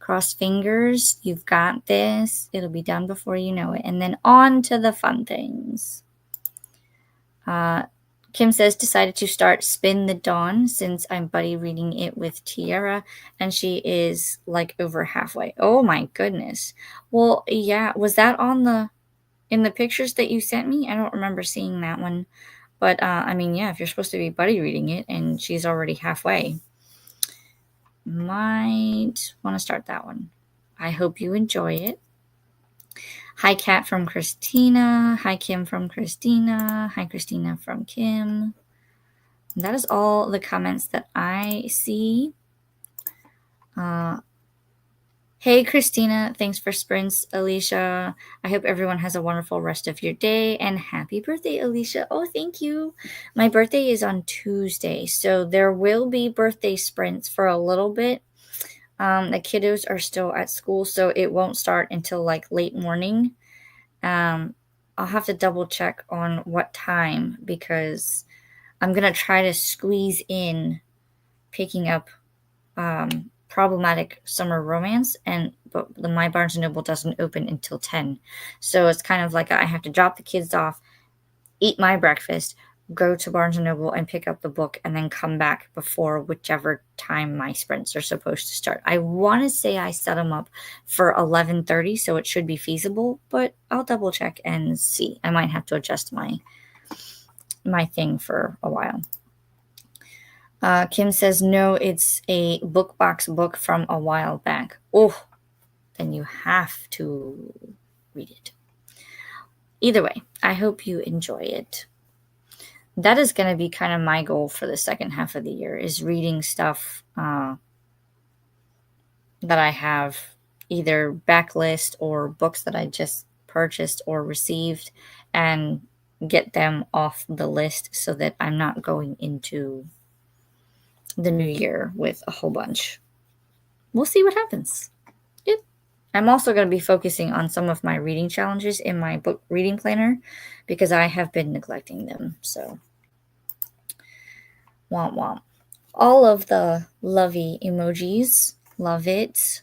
[SPEAKER 1] Cross fingers. You've got this. It'll be done before you know it. And then on to the fun things. Kim says, decided to start Spin the Dawn since I'm buddy reading it with Tiara, and she is like over halfway. Oh my goodness. Well, yeah, was that in the pictures that you sent me? I don't remember seeing that one. But, I mean, yeah, if you're supposed to be buddy reading it and she's already halfway, might want to start that one. I hope you enjoy it. Hi, Kat from Christina. Hi, Kim from Christina. Hi, Christina from Kim. That is all the comments that I see. Hey, Christina. Thanks for sprints, Alicia. I hope everyone has a wonderful rest of your day. And happy birthday, Alicia. Oh, thank you. My birthday is on Tuesday, so there will be birthday sprints for a little bit. The kiddos are still at school, so it won't start until like late morning. I'll have to double check on what time because I'm going to try to squeeze in picking up Problematic Summer Romance, but the My Barnes & Noble doesn't open until 10. So it's kind of like I have to drop the kids off, eat my breakfast, go to Barnes & Noble and pick up the book, and then come back before whichever time my sprints are supposed to start. I want to say I set them up for 11:30, so it should be feasible, but I'll double check and see. I might have to adjust my thing for a while. Kim says, no, it's a book box book from a while back. Oh, then you have to read it. Either way, I hope you enjoy it. That is going to be kind of my goal for the second half of the year, is reading stuff that I have either backlist or books that I just purchased or received, and get them off the list so that I'm not going into the new year with a whole bunch. We'll see what happens. Yep. I'm also going to be focusing on some of my reading challenges in my book reading planner because I have been neglecting them. So, womp womp. All of the lovey emojis. Love it.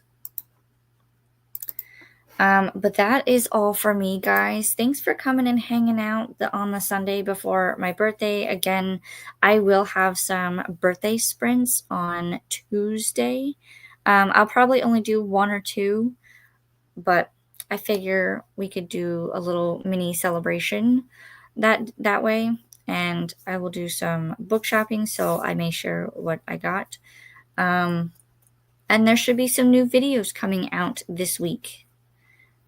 [SPEAKER 1] But that is all for me, guys. Thanks for coming and hanging out on the Sunday before my birthday. Again, I will have some birthday sprints on Tuesday. I'll probably only do 1 or 2, but I figure we could do a little mini celebration that way. And I will do some book shopping, so I may share what I got. And there should be some new videos coming out this week.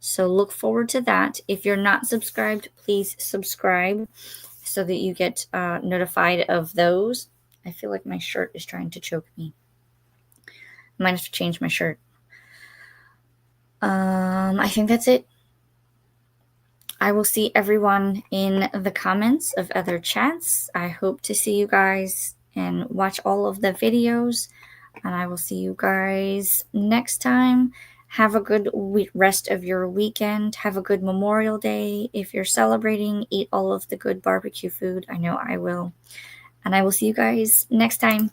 [SPEAKER 1] So look forward to that. If you're not subscribed, please subscribe so that you get notified of those. I feel like my shirt is trying to choke me. I might have to change my shirt. I think that's it. I will see everyone in the comments of other chats. I hope to see you guys and watch all of the videos. And I will see you guys next time. Have a good rest of your weekend. Have a good Memorial Day. If you're celebrating, eat all of the good barbecue food. I know I will. And I will see you guys next time.